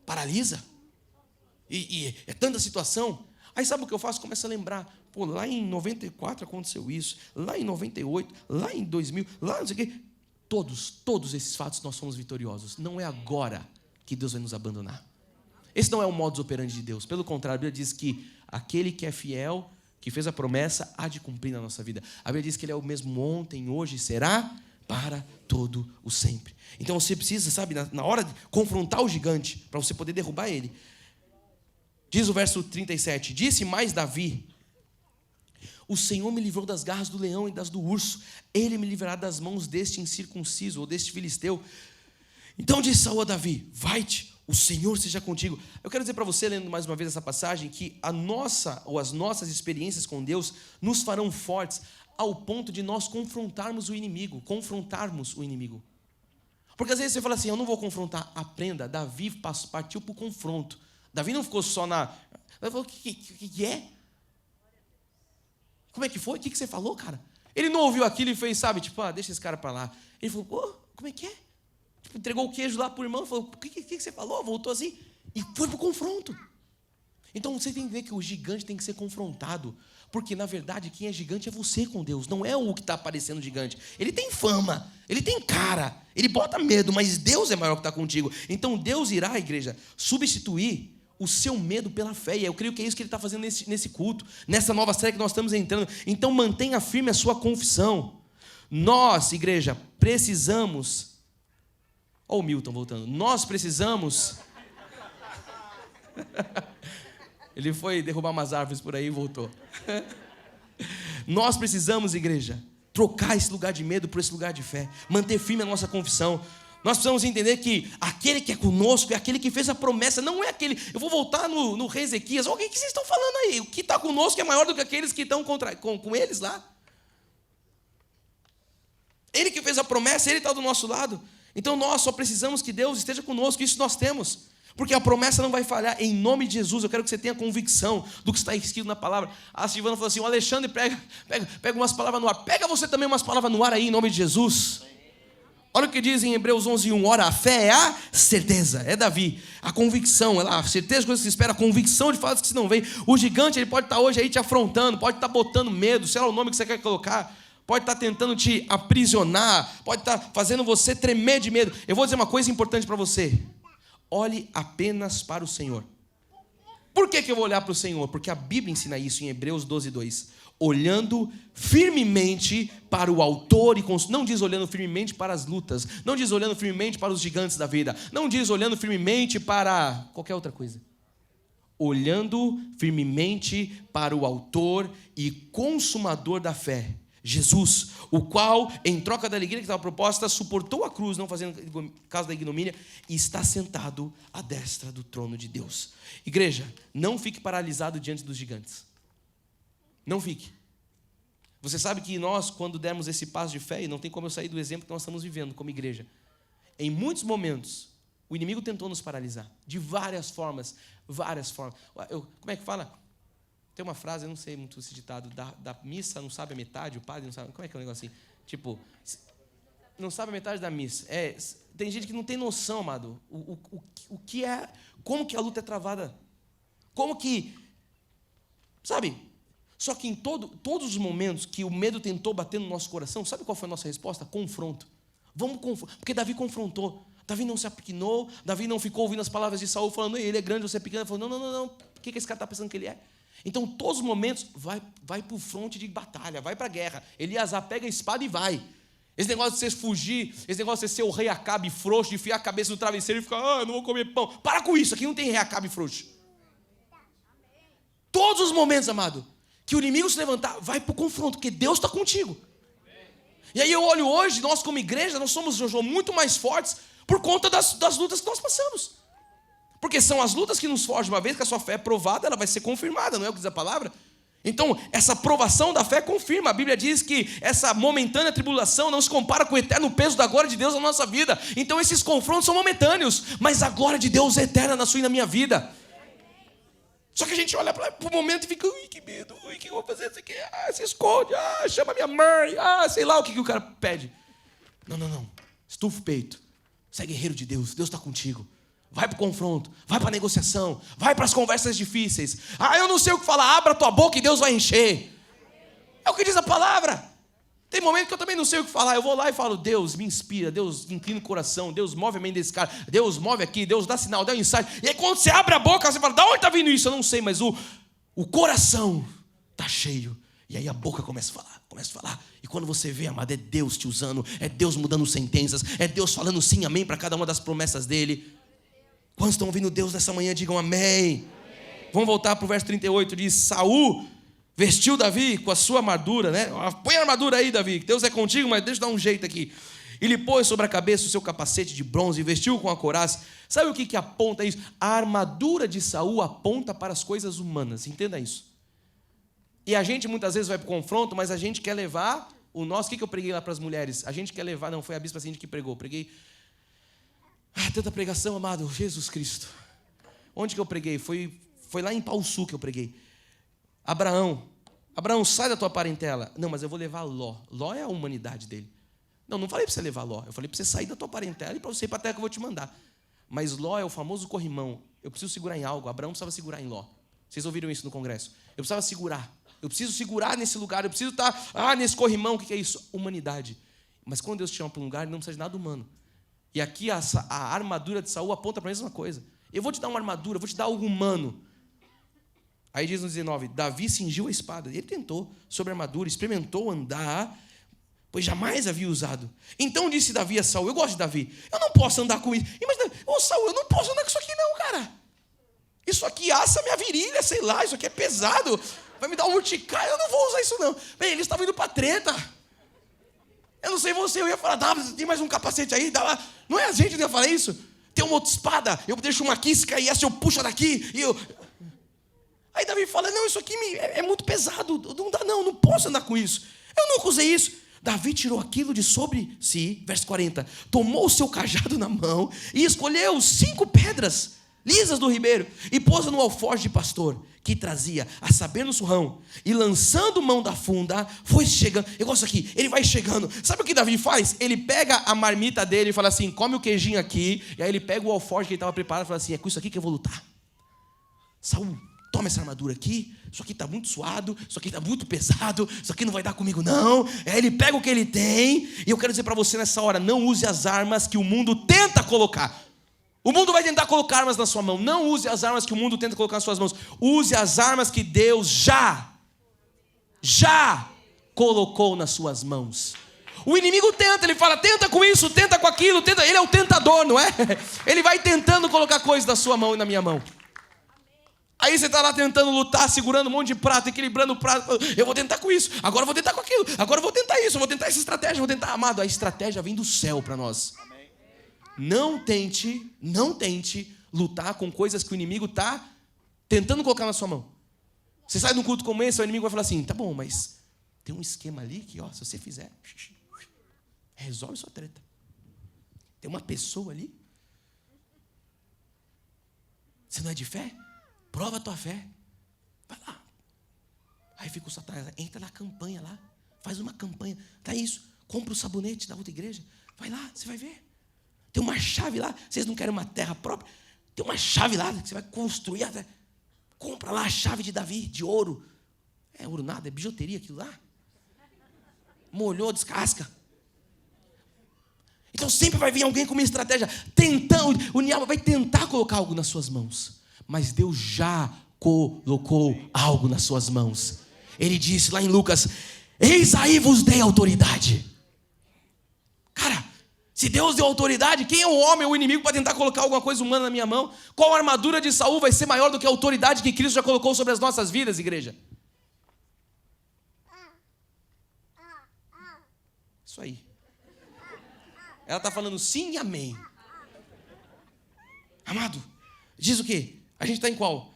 paralisa. E é tanta situação. Aí sabe o que eu faço? Começo a lembrar. Pô, lá em 94 aconteceu isso. Lá em 98, lá em 2000, lá não sei o quê. Todos esses fatos nós somos vitoriosos. Não é agora que Deus vai nos abandonar. Esse não é o modus operandi de Deus. Pelo contrário, a Bíblia diz que aquele que é fiel, que fez a promessa, há de cumprir na nossa vida. A Bíblia diz que Ele é o mesmo ontem, hoje e será para todo o sempre. Então você precisa, sabe, na hora de confrontar o gigante, para você poder derrubar ele. Diz o verso 37, disse mais Davi: o Senhor me livrou das garras do leão e das do urso, Ele me livrará das mãos deste incircunciso, ou deste filisteu. Então disse Saul a Davi: vai-te, o Senhor seja contigo. Eu quero dizer para você, lendo mais uma vez essa passagem, que as nossas experiências com Deus nos farão fortes ao ponto de nós confrontarmos o inimigo. Porque às vezes você fala assim: eu não vou confrontar. Aprenda, Davi partiu para o confronto. Davi não ficou só na... Ele falou: o que é? Como é que foi? O que você falou, cara? Ele não ouviu aquilo e fez, sabe, tipo, deixa esse cara para lá. Ele falou: como é que é? Tipo, entregou o queijo lá pro irmão, falou: o que você falou? Voltou assim e foi pro confronto. Então você tem que ver que o gigante tem que ser confrontado. Porque, na verdade, quem é gigante é você com Deus. Não é o que está aparecendo gigante. Ele tem fama, ele tem cara, ele bota medo, mas Deus é maior que está contigo. Então Deus irá, igreja, substituir o seu medo pela fé. E eu creio que é isso que Ele está fazendo nesse culto, nessa nova série que nós estamos entrando. Então mantenha firme a sua confissão. Nós, igreja, precisamos... Olha o Milton voltando. Nós precisamos... Ele foi derrubar umas árvores por aí e voltou. Nós precisamos, igreja, trocar esse lugar de medo por esse lugar de fé. Manter firme a nossa confissão. Nós precisamos entender que aquele que é conosco é aquele que fez a promessa. Não é aquele... Eu vou voltar no rei Ezequias. O que vocês estão falando aí? O que está conosco é maior do que aqueles que estão com eles lá. Ele que fez a promessa, Ele está do nosso lado. Então nós só precisamos que Deus esteja conosco. Isso nós temos. Porque a promessa não vai falhar. Em nome de Jesus, eu quero que você tenha convicção do que está escrito na palavra. A Silvana falou assim: o Alexandre pega umas palavras no ar. Pega você também umas palavras no ar aí, em nome de Jesus. Olha o que diz em Hebreus 11:1. Ora, a fé é a certeza. É Davi. A convicção, a certeza de coisas que se espera, a convicção de fatos que se não veem. O gigante, ele pode estar hoje aí te afrontando, pode estar botando medo, sei lá o nome que você quer colocar. Pode estar tentando te aprisionar, pode estar fazendo você tremer de medo. Eu vou dizer uma coisa importante para você. Olhe apenas para o Senhor. Por que eu vou olhar para o Senhor? Porque a Bíblia ensina isso em Hebreus 12:2. Olhando firmemente para o autor e consumador. Não diz olhando firmemente para as lutas. Não diz olhando firmemente para os gigantes da vida. Não diz olhando firmemente para qualquer outra coisa. Olhando firmemente para o autor e consumador da fé, Jesus, o qual, em troca da alegria que estava proposta, suportou a cruz, não fazendo caso da ignomínia, e está sentado à destra do trono de Deus. Igreja, não fique paralisado diante dos gigantes. Não fique. Você sabe que nós, quando demos esse passo de fé, e não tem como eu sair do exemplo que nós estamos vivendo como igreja, em muitos momentos, o inimigo tentou nos paralisar, de várias formas. Como é que fala? Tem uma frase, eu não sei muito esse ditado, da missa não sabe a metade, o padre não sabe... Como é que é um negócio assim? Tipo, não sabe a metade da missa. Tem gente que não tem noção, amado, o que é... Como que a luta é travada. Como que... Sabe? Só que em todos os momentos que o medo tentou bater no nosso coração, sabe qual foi a nossa resposta? Confronto. Porque Davi confrontou. Davi não se apequenou, Davi não ficou ouvindo as palavras de Saul falando: ele é grande, você é pequeno. Ele falou: não. O que esse cara está pensando que ele é? Então, todos os momentos, vai para o fronte de batalha, vai para a guerra. Eliasar pega a espada e vai. Esse negócio de você fugir, esse negócio de ser o rei Acabe frouxo, de enfiar a cabeça no travesseiro e ficar: eu não vou comer pão. Para com isso, aqui não tem rei Acabe frouxo. Todos os momentos, amado, que o inimigo se levantar, vai para o confronto, porque Deus está contigo. E aí eu olho hoje, nós como igreja, nós somos muito mais fortes por conta das lutas que nós passamos. Porque são as lutas que nos forjam. Uma vez que a sua fé é provada, ela vai ser confirmada, não é o que diz a palavra? Então, essa provação da fé confirma. A Bíblia diz que essa momentânea tribulação não se compara com o eterno peso da glória de Deus na nossa vida. Então, esses confrontos são momentâneos, mas a glória de Deus é eterna na sua e na minha vida. Só que a gente olha para o momento e fica, ui, que medo, ui, o que eu vou fazer? Isso aqui? Se esconde, chama minha mãe, sei lá o que o cara pede. Não. Estufa o peito. Você é guerreiro de Deus, Deus está contigo. Vai para o confronto, vai para a negociação, vai para as conversas difíceis. Eu não sei o que falar, abra a tua boca e Deus vai encher. É o que diz a palavra. Tem momento que eu também não sei o que falar. Eu vou lá e falo, Deus me inspira, Deus inclina o coração, Deus move a mente desse cara, Deus move aqui, Deus dá sinal, dá um insight. E aí quando você abre a boca, você fala, da onde está vindo isso? Eu não sei, mas o coração está cheio. E aí a boca começa a falar. E quando você vê, amado, é Deus te usando, é Deus mudando sentenças, é Deus falando sim, amém, para cada uma das promessas dele. Quantos estão ouvindo Deus nessa manhã, digam amém. Vamos voltar para o verso 38, diz, Saul vestiu Davi com a sua armadura, né? Põe a armadura aí, Davi, que Deus é contigo, mas deixa eu dar um jeito aqui. E lhe pôs sobre a cabeça o seu capacete de bronze e vestiu com a couraça. Sabe o que aponta isso? A armadura de Saul aponta para as coisas humanas, entenda isso. E a gente muitas vezes vai para o confronto, mas a gente quer levar o nosso... O que eu preguei lá para as mulheres? A gente quer levar... Não, foi a bispa Cindy que pregou. Preguei... tanta pregação, amado. Jesus Cristo. Onde que eu preguei? Foi lá em Pau Sul que eu preguei. Abraão, sai da tua parentela. Não, mas eu vou levar Ló. Ló é a humanidade dele. Não falei para você levar Ló. Eu falei para você sair da tua parentela e para você ir para a terra que eu vou te mandar. Mas Ló é o famoso corrimão. Eu preciso segurar em algo. Abraão precisava segurar em Ló. Vocês ouviram isso no congresso? Eu precisava segurar. Eu preciso segurar nesse lugar. Eu preciso estar nesse corrimão. O que é isso? Humanidade. Mas quando Deus te chama para um lugar, ele não precisa de nada humano. E aqui a armadura de Saul aponta para a mesma coisa. Eu vou te dar uma armadura, eu vou te dar algo humano. Aí diz no 19, Davi cingiu a espada. Ele tentou sobre a armadura, experimentou andar, pois jamais havia usado. Então disse Davi a Saul, eu gosto de Davi, eu não posso andar com isso. Imagina, Saul, eu não posso andar com isso aqui não, cara. Isso aqui assa minha virilha, sei lá, isso aqui é pesado. Vai me dar um urticária, eu não vou usar isso não. Bem, eles estavam indo para treta. Eu não sei você, eu ia falar, tem mais um capacete aí? Não é a gente que ia falar isso? Tem uma outra espada, eu deixo uma aqui, se cair essa eu puxo daqui. Aí Davi fala, não, isso aqui é muito pesado, não dá não posso andar com isso. Eu nunca usei isso. Davi tirou aquilo de sobre si, verso 40, tomou o seu cajado na mão e escolheu 5 pedras lisas do ribeiro e pôs no alforje de pastor que trazia, a saber no surrão, e lançando mão da funda, foi chegando. Eu gosto aqui, ele vai chegando. Sabe o que Davi faz? Ele pega a marmita dele e fala assim, come o queijinho aqui, e aí ele pega o alforje que ele estava preparado e fala assim, é com isso aqui que eu vou lutar. Saul, toma essa armadura aqui, isso aqui está muito suado, isso aqui está muito pesado, isso aqui não vai dar comigo não. Aí ele pega o que ele tem, e eu quero dizer para você nessa hora, não use as armas que o mundo tenta colocar. O mundo vai tentar colocar armas na sua mão. Não use as armas que o mundo tenta colocar nas suas mãos. Use as armas que Deus já colocou nas suas mãos. O inimigo tenta, ele fala, tenta com isso, tenta com aquilo, tenta. Ele é o tentador, não é? Ele vai tentando colocar coisas na sua mão e na minha mão. Aí você está lá tentando lutar, segurando um monte de prato, equilibrando o prato. Eu vou tentar com isso, agora eu vou tentar com aquilo, agora eu vou tentar isso, eu vou tentar essa estratégia, eu vou tentar. Amado, a estratégia vem do céu para nós. Não tente lutar com coisas que o inimigo está tentando colocar na sua mão. Você sai de um culto como esse, o inimigo vai falar assim, tá bom, mas tem um esquema ali que, se você fizer, resolve sua treta. Tem uma pessoa ali. Você não é de fé? Prova a tua fé. Vai lá. Aí fica o Satanás, entra na campanha lá, faz uma campanha. Tá isso, compra o sabonete da outra igreja. Vai lá, você vai ver. Tem uma chave lá, vocês não querem uma terra própria? Tem uma chave lá que você vai construir. Compra lá a chave de Davi, de ouro. É ouro nada, é bijuteria aquilo lá. Molhou, descasca. Então sempre vai vir alguém com uma estratégia, tentando, o diabo vai tentar colocar algo nas suas mãos. Mas Deus já colocou algo nas suas mãos. Ele disse lá em Lucas, eis aí vos dei autoridade. Cara, se Deus deu autoridade, quem é o homem ou o inimigo para tentar colocar alguma coisa humana na minha mão? Qual a armadura de Saul vai ser maior do que a autoridade que Cristo já colocou sobre as nossas vidas, igreja? Isso aí. Ela está falando sim e amém. Amado, diz o quê? A gente está em qual?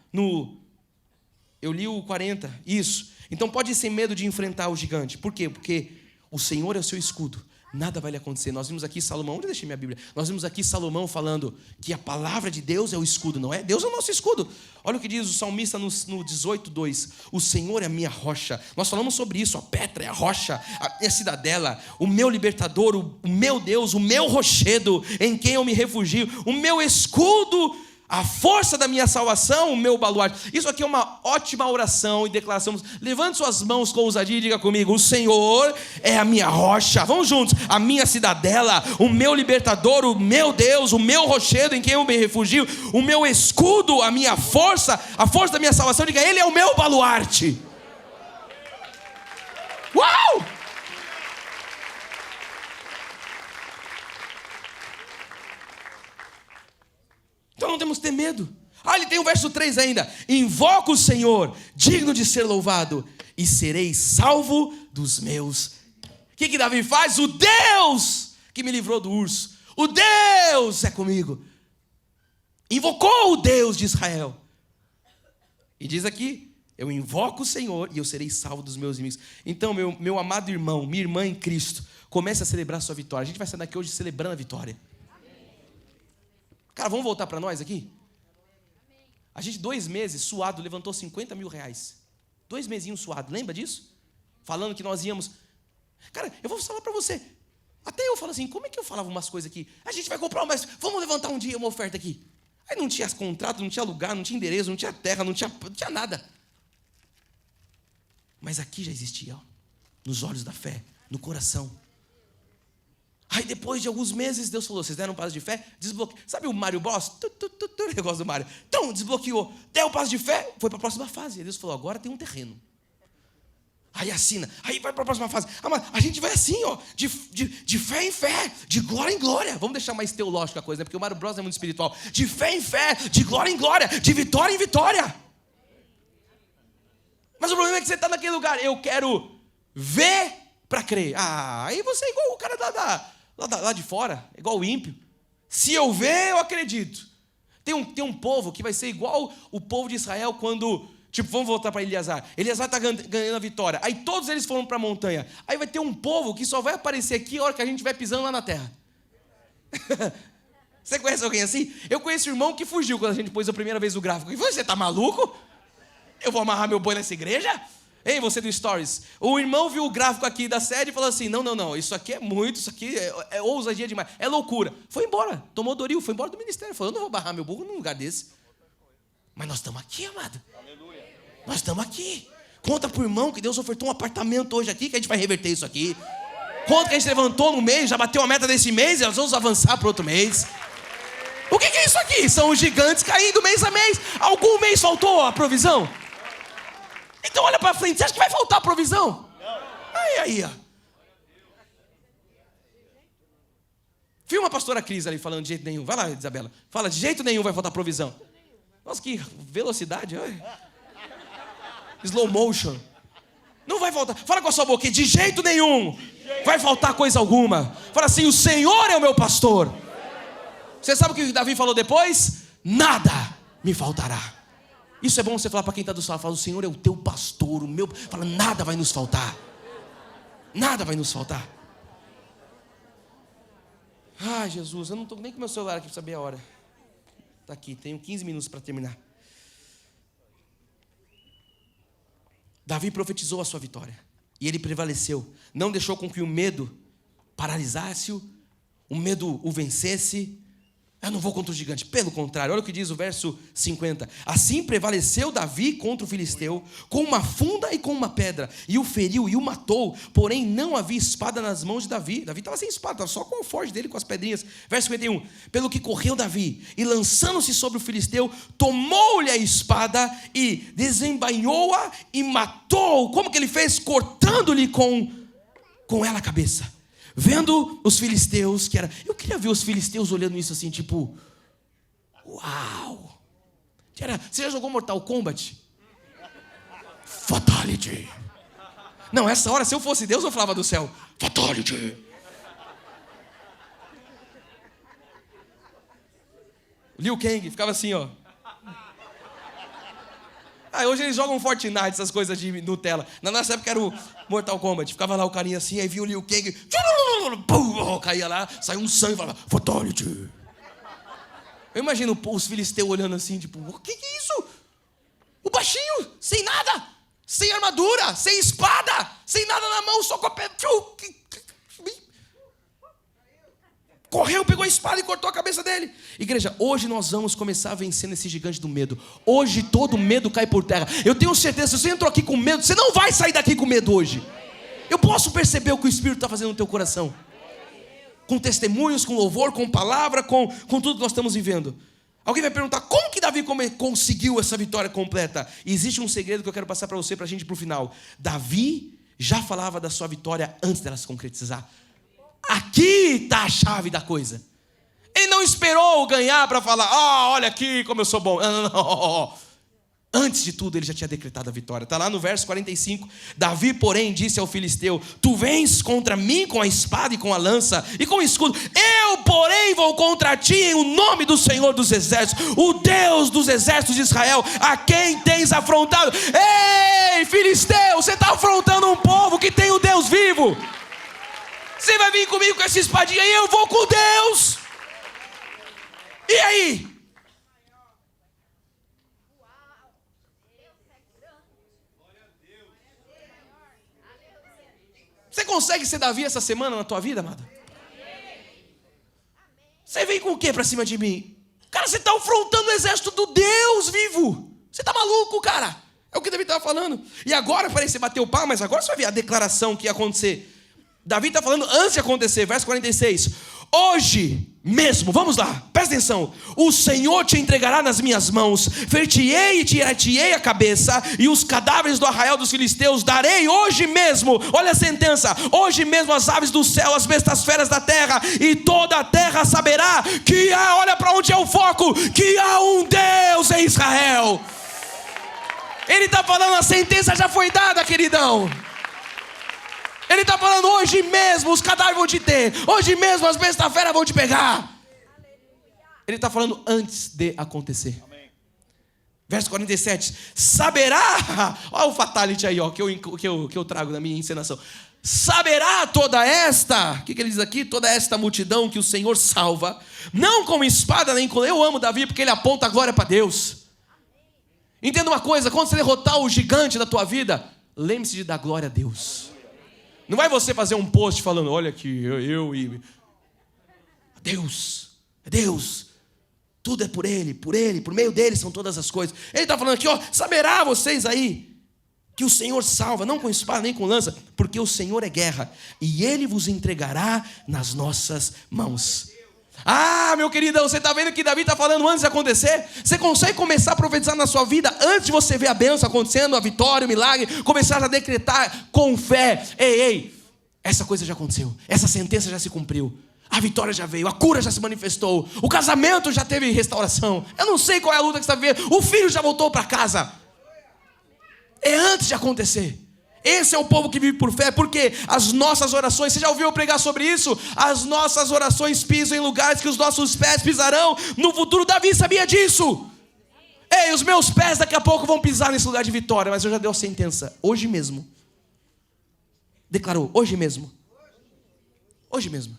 Eu li o 40, isso. Então pode ir sem medo de enfrentar o gigante. Por quê? Porque o Senhor é o seu escudo. Nada vai lhe acontecer. Nós vimos aqui Salomão, onde eu deixei minha Bíblia? Nós vimos aqui Salomão falando que a palavra de Deus é o escudo, não é? Deus é o nosso escudo. Olha o que diz o salmista no 18:2. O Senhor é a minha rocha. Nós falamos sobre isso, a Petra é a rocha, a minha cidadela, o meu libertador, o meu Deus, o meu rochedo, em quem eu me refugio, o meu escudo, a força da minha salvação, o meu baluarte. Isso aqui é uma ótima oração e declaração. Levante suas mãos com ousadia e diga comigo: o Senhor é a minha rocha. Vamos juntos. A minha cidadela, o meu libertador, o meu Deus, o meu rochedo em quem eu me refugio, o meu escudo, a minha força, a força da minha salvação. Diga: Ele é o meu baluarte. Uau! Então não temos que ter medo. Ele tem o verso 3 ainda. Invoco o Senhor, digno de ser louvado, e serei salvo dos meus. O que Davi faz? O Deus que me livrou do urso, o Deus é comigo. Invocou o Deus de Israel. E diz aqui: eu invoco o Senhor e eu serei salvo dos meus inimigos. Então, meu amado irmão, minha irmã em Cristo, comece a celebrar a sua vitória. A gente vai sair daqui hoje celebrando a vitória. Cara, vamos voltar para nós aqui? A gente, 2 meses, suado, levantou 50 mil reais. 2 mesinhos suado, lembra disso? Falando que nós íamos... Cara, eu vou falar para você. Até eu falo assim, como é que eu falava umas coisas aqui? A gente vai comprar mas vamos levantar um dia uma oferta aqui. Aí não tinha contrato, não tinha lugar, não tinha endereço, não tinha terra, não tinha nada. Mas aqui já existia, ó, nos olhos da fé, no coração. Aí depois de alguns meses, Deus falou: vocês deram um passo de fé? Desbloqueou. Sabe o Mario Bros? O negócio do Mario. Então, desbloqueou. Deu um passo de fé, foi para a próxima fase. Aí Deus falou: agora tem um terreno. Aí assina. Aí vai para a próxima fase. Mas a gente vai assim, ó, de fé em fé, de glória em glória. Vamos deixar mais teológica a coisa, né? Porque o Mario Bros é muito espiritual. De fé em fé, de glória em glória, de vitória em vitória. Mas o problema é que você está naquele lugar. Eu quero ver para crer. Aí você é igual o cara lá de fora, igual o ímpio. Se eu ver, eu acredito. Tem um povo que vai ser igual o povo de Israel quando, vamos voltar para Eleazar. Eleazar está ganhando a vitória. Aí todos eles foram para a montanha. Aí vai ter um povo que só vai aparecer aqui a hora que a gente vai pisando lá na terra. Você conhece alguém assim? Eu conheço um irmão que fugiu quando a gente pôs a primeira vez o gráfico. E você está maluco? Eu vou amarrar meu boi nessa igreja? Ei, você do Stories. O irmão viu o gráfico aqui da sede e falou assim: não, isso aqui é muito, isso aqui é ousadia demais, é loucura. Foi embora, tomou Doril, foi embora do ministério. Falou: eu não vou barrar meu burro num lugar desse. Mas nós estamos aqui, amado. Aleluia. Nós estamos aqui. Conta pro irmão que Deus ofertou um apartamento hoje aqui, que a gente vai reverter isso aqui. Conta que a gente levantou no mês, já bateu a meta desse mês, e nós vamos avançar para outro mês. O que é isso aqui? São os gigantes caindo mês a mês. Algum mês faltou a provisão? Então olha para frente, você acha que vai faltar provisão? Não. Aí, ó. Filma a pastora Cris ali falando de jeito nenhum. Vai lá, Isabela. Fala, de jeito nenhum vai faltar provisão. Nossa, que velocidade. Slow motion. Não vai faltar. Fala com a sua boca, de jeito nenhum vai faltar coisa alguma. Fala assim: o Senhor é o meu pastor. Você sabe o que Davi falou depois? Nada me faltará. Isso é bom você falar para quem está do seu lado. Fala: o Senhor é o teu pastor, o meu. Fala: nada vai nos faltar. Nada vai nos faltar. Ai, Jesus, eu não estou nem com meu celular aqui para saber a hora. Está aqui, tenho 15 minutos para terminar. Davi profetizou a sua vitória. E ele prevaleceu. Não deixou com que o medo paralisasse-o, o medo o vencesse. Eu não vou contra o gigante. Pelo contrário, olha o que diz o verso 50. Assim prevaleceu Davi contra o filisteu, com uma funda e com uma pedra, e o feriu e o matou, porém não havia espada nas mãos de Davi. Davi estava sem espada, estava só com o forte dele, com as pedrinhas. Verso 51. Pelo que correu Davi, e lançando-se sobre o filisteu, tomou-lhe a espada e desembainhou-a e matou. Como que ele fez? Cortando-lhe com ela a cabeça. Vendo os filisteus, eu queria ver os filisteus olhando isso assim, tipo, uau. Você já jogou Mortal Kombat? Fatality. Não, essa hora, se eu fosse Deus, eu falava do céu, Fatality. Liu Kang ficava assim, ó. Hoje eles jogam Fortnite, essas coisas de Nutella. Na nossa época era o Mortal Kombat. Ficava lá o carinha assim, aí vinha o Liu Kang, caía lá, saiu um sangue e falava, Fatality. Eu imagino os filisteus olhando assim, tipo, o que é isso? O baixinho, sem nada, sem armadura, sem espada, sem nada na mão, só com a pé. Correu, pegou a espada e cortou a cabeça dele. Igreja, hoje nós vamos começar a vencer esse gigante do medo. Hoje todo medo cai por terra. Eu tenho certeza, se você entrou aqui com medo, você não vai sair daqui com medo hoje. Eu posso perceber o que o Espírito está fazendo no teu coração. Com testemunhos, com louvor, com palavra, com tudo que nós estamos vivendo. Alguém vai perguntar, como que Davi conseguiu essa vitória completa? E existe um segredo que eu quero passar para você, para a gente ir para o final. Davi já falava da sua vitória antes dela se concretizar. Aqui está a chave da coisa. Ele não esperou ganhar para falar, olha aqui como eu sou bom. Não. Antes de tudo, ele já tinha decretado a vitória. Está lá no verso 45. Davi, porém, disse ao filisteu, tu vens contra mim com a espada e com a lança e com o escudo. Eu, porém, vou contra ti em o nome do Senhor dos exércitos, o Deus dos exércitos de Israel, a quem tens afrontado. Ei, filisteu, você está afrontando um povo que tem o Deus vivo. Você vai vir comigo com essa espadinha e eu vou com Deus. E aí? Você consegue ser Davi essa semana na tua vida, amada? Você vem com o que pra cima de mim? Cara, você está afrontando o exército do Deus vivo. Você está maluco, cara? É o que Davi estava falando. E agora, parece que você bateu o pau, mas agora você vai ver a declaração que ia acontecer. Davi está falando antes de acontecer, verso 46. Hoje mesmo, vamos lá, presta atenção. O Senhor te entregará nas minhas mãos. Fer-te-ei e tirar-te-ei a cabeça. E os cadáveres do arraial dos filisteus darei hoje mesmo. Olha a sentença. Hoje mesmo as aves do céu, as bestas feras da terra. E toda a terra saberá que há, olha para onde é o foco, que há um Deus em Israel. Ele está falando, a sentença já foi dada, queridão. Ele está falando, hoje mesmo os cadáveres vão te ter. Hoje mesmo as bestas feras vão te pegar. Ele está falando antes de acontecer. Amém. Verso 47. Saberá. Olha o fatality aí, que eu trago na minha encenação. Saberá toda esta. O que ele diz aqui? Toda esta multidão que o Senhor salva. Não com espada nem com... Eu amo Davi porque ele aponta a glória para Deus. Entenda uma coisa. Quando você derrotar o gigante da tua vida, lembre-se de dar glória a Deus. Não vai você fazer um post falando, olha aqui, eu e... Deus, tudo é por Ele, por meio dele são todas as coisas. Ele está falando aqui, saberá vocês aí, que o Senhor salva, não com espada nem com lança, porque o Senhor é guerra, e Ele vos entregará nas nossas mãos. Meu queridão, você está vendo o que Davi está falando antes de acontecer? Você consegue começar a profetizar na sua vida antes de você ver a bênção acontecendo, a vitória, o milagre, começar a decretar com fé. Ei, essa coisa já aconteceu, essa sentença já se cumpriu, a vitória já veio, a cura já se manifestou, o casamento já teve restauração. Eu não sei qual é a luta que você está vivendo, o filho já voltou para casa. É antes de acontecer. Esse é o povo que vive por fé, porque as nossas orações, você já ouviu eu pregar sobre isso? As nossas orações pisam em lugares que os nossos pés pisarão no futuro. Davi sabia disso. Ei, os meus pés daqui a pouco vão pisar nesse lugar de vitória, mas eu já dei a sentença, hoje mesmo. Declarou, hoje mesmo. Hoje mesmo.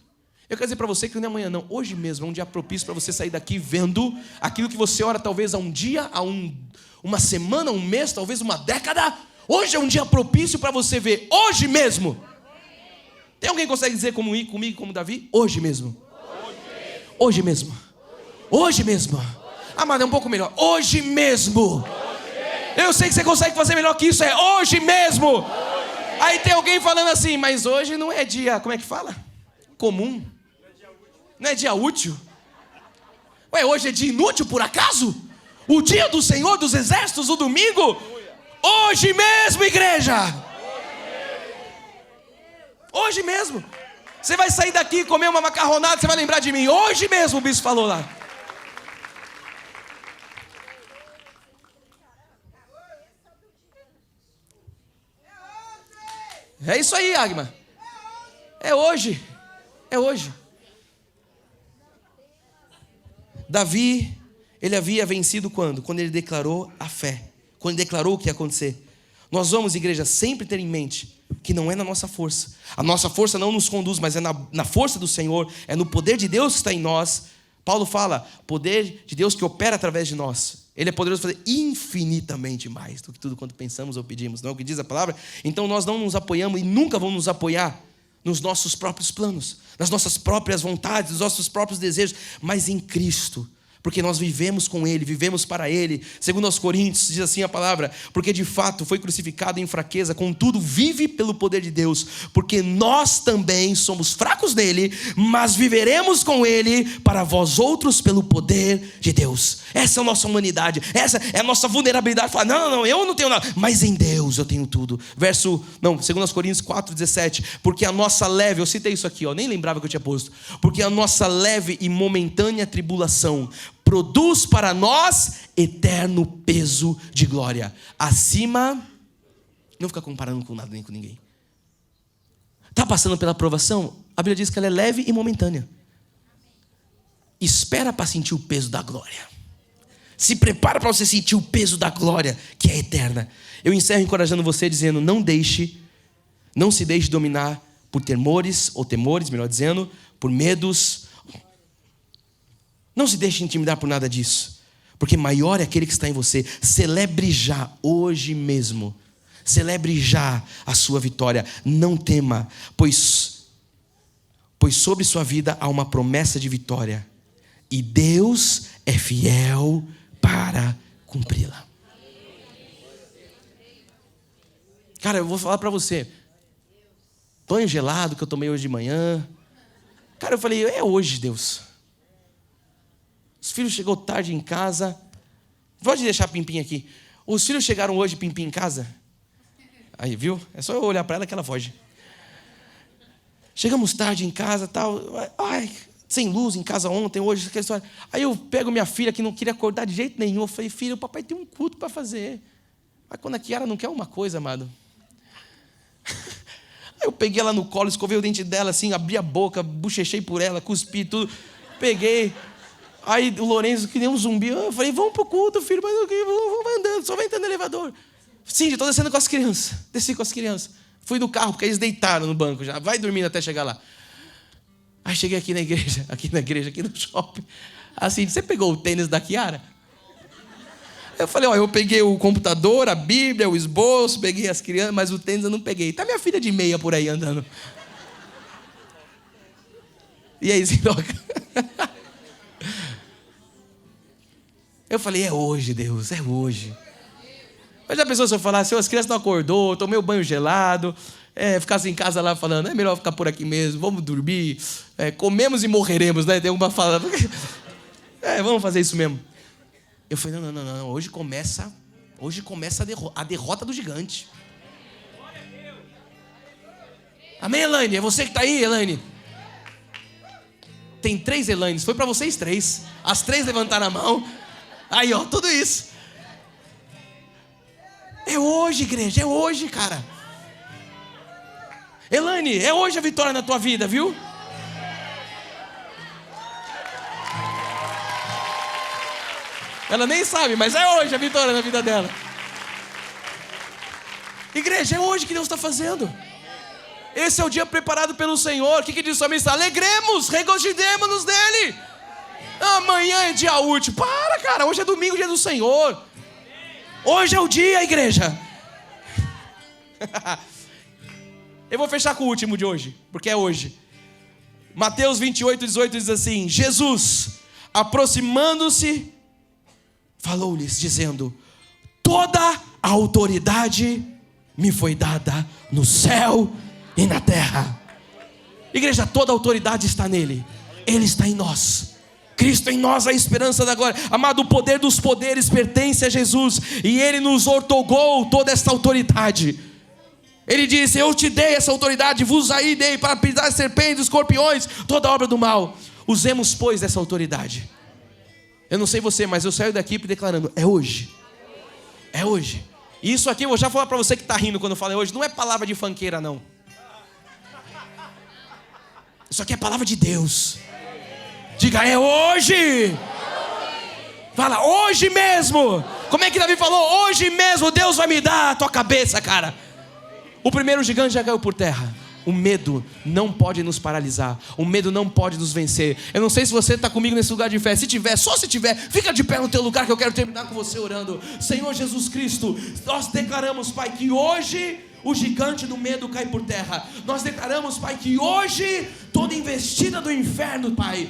Eu quero dizer para você que não é amanhã não, hoje mesmo é um dia propício para você sair daqui vendo aquilo que você ora talvez há um dia, há uma semana, um mês, talvez uma década. Hoje é um dia propício para você ver, hoje mesmo. Tem alguém que consegue dizer comigo como Davi? Hoje mesmo. Hoje mesmo. Hoje mesmo. Mas é um pouco melhor. Hoje mesmo. Eu sei que você consegue fazer melhor que isso, é hoje mesmo. Aí tem alguém falando assim, mas hoje não é dia, como é que fala? Comum. Não é dia útil. Hoje é dia inútil por acaso? O dia do Senhor dos Exércitos, o domingo? Hoje mesmo, igreja. Hoje mesmo. Você vai sair daqui e comer uma macarronada, você vai lembrar de mim. Hoje mesmo o bispo falou lá. É isso aí, Agma. É hoje. É hoje. Davi, ele havia vencido quando? Quando ele declarou a fé. quando declarou o que ia acontecer. Nós vamos, igreja, sempre ter em mente que não é na nossa força. A nossa força não nos conduz, mas é na força do Senhor, é no poder de Deus que está em nós. Paulo fala, poder de Deus que opera através de nós. Ele é poderoso para fazer infinitamente mais do que tudo quanto pensamos ou pedimos. Não é o que diz a palavra? Então nós não nos apoiamos e nunca vamos nos apoiar nos nossos próprios planos, nas nossas próprias vontades, nos nossos próprios desejos, mas em Cristo. Porque nós vivemos com Ele, vivemos para Ele. Segundo aos Coríntios, diz assim a palavra, porque de fato foi crucificado em fraqueza, contudo vive pelo poder de Deus, porque nós também somos fracos nele, mas viveremos com Ele para vós outros pelo poder de Deus. Essa é a nossa humanidade, essa é a nossa vulnerabilidade. Falar, não, eu não tenho nada, mas em Deus eu tenho tudo. Segundo aos Coríntios 4,17, porque a nossa leve, eu citei isso aqui, nem lembrava que eu tinha posto, porque a nossa leve e momentânea tribulação produz para nós eterno peso de glória. Acima, não fica comparando com nada nem com ninguém. Está passando pela provação? A Bíblia diz que ela é leve e momentânea. Espera para sentir o peso da glória. Se prepara para você sentir o peso da glória, que é eterna. Eu encerro encorajando você, dizendo, não se deixe dominar por temores, melhor dizendo, por medos. Não se deixe intimidar por nada disso, porque maior é aquele que está em você. Celebre já, hoje mesmo. Celebre já a sua vitória. Não tema, pois sobre sua vida há uma promessa de vitória. E Deus é fiel para cumpri-la. Cara, eu vou falar para você. Banho gelado que eu tomei hoje de manhã. Cara, eu falei, é hoje, Deus. Os filhos chegou tarde em casa. Pode deixar a Pimpim aqui. Os filhos chegaram hoje, Pimpim, em casa. Aí, viu? É só eu olhar para ela que ela foge. Chegamos tarde em casa, tal. Ai, sem luz em casa ontem, hoje, aquela história. Aí eu pego minha filha, que não queria acordar de jeito nenhum. Eu falei, filha, o papai tem um culto para fazer. Mas quando a Kiara não quer uma coisa, amado. Aí eu peguei ela no colo, escovei o dente dela, assim, abri a boca, bochechei por ela, cuspi tudo. Peguei. Aí o Lourenço, que nem um zumbi, eu falei, vamos pro culto, filho, mas vamos andando, só vai entrando no elevador. Sim, estou descendo com as crianças. Desci com as crianças. Fui no carro, porque eles deitaram no banco já. Vai dormindo até chegar lá. Aí cheguei aqui no shopping. Assim, você pegou o tênis da Kiara? Eu falei, eu peguei o computador, a Bíblia, o esboço, peguei as crianças, mas o tênis eu não peguei. Tá minha filha de meia por aí andando. E aí, Zindoca? Eu falei, é hoje, Deus, é hoje. Mas já pensou se eu falasse, as crianças não acordou, tomei o banho gelado, ficasse em casa lá falando, é melhor ficar por aqui mesmo, vamos dormir, comemos e morreremos, né? Tem uma fala. Vamos fazer isso mesmo. Eu falei, não, hoje começa a derrota do gigante. Amém, Elaine? É você que está aí, Elaine? Tem 3 Elaines, foi para vocês 3. As 3 levantaram a mão. Aí, tudo isso. É hoje, igreja, é hoje, cara. Elaine, é hoje a vitória na tua vida, viu? Ela nem sabe, mas é hoje a vitória na vida dela. Igreja, é hoje que Deus está fazendo. Esse é o dia preparado pelo Senhor. O que diz o salmista? Alegremos, regozijemo-nos nele. Amanhã é dia útil. Para, cara, hoje é domingo, dia do Senhor. Hoje é o dia, igreja. Eu vou fechar com o último de hoje, porque é hoje. Mateus 28:18 diz assim: Jesus, aproximando-se, falou-lhes, dizendo: toda a autoridade me foi dada no céu e na terra. Igreja, toda a autoridade está nele. Ele está em nós. Cristo em nós, a esperança da glória. Amado, o poder dos poderes pertence a Jesus, e Ele nos outorgou toda esta autoridade. Ele disse: eu te dei essa autoridade, vos aí dei para pisar serpentes, escorpiões, toda obra do mal. Usemos, pois, dessa autoridade. Eu não sei você, mas eu saio daqui declarando: é hoje. É hoje. E isso aqui eu vou já falar para você que está rindo quando eu falo é hoje. Não é palavra de fanqueira, não. Isso aqui é palavra de Deus. Diga: é hoje. Fala: hoje mesmo Como é que Davi falou? Hoje mesmo Deus vai me dar a tua cabeça, cara. O primeiro gigante já caiu por terra. O medo não pode nos paralisar. O medo não pode nos vencer. Eu não sei se você está comigo nesse lugar de fé. Se tiver, só se tiver, fica de pé no teu lugar, que eu quero terminar com você orando. Senhor Jesus Cristo, nós declaramos, Pai, que hoje o gigante do medo cai por terra. Nós declaramos, Pai, que hoje toda investida do inferno, Pai,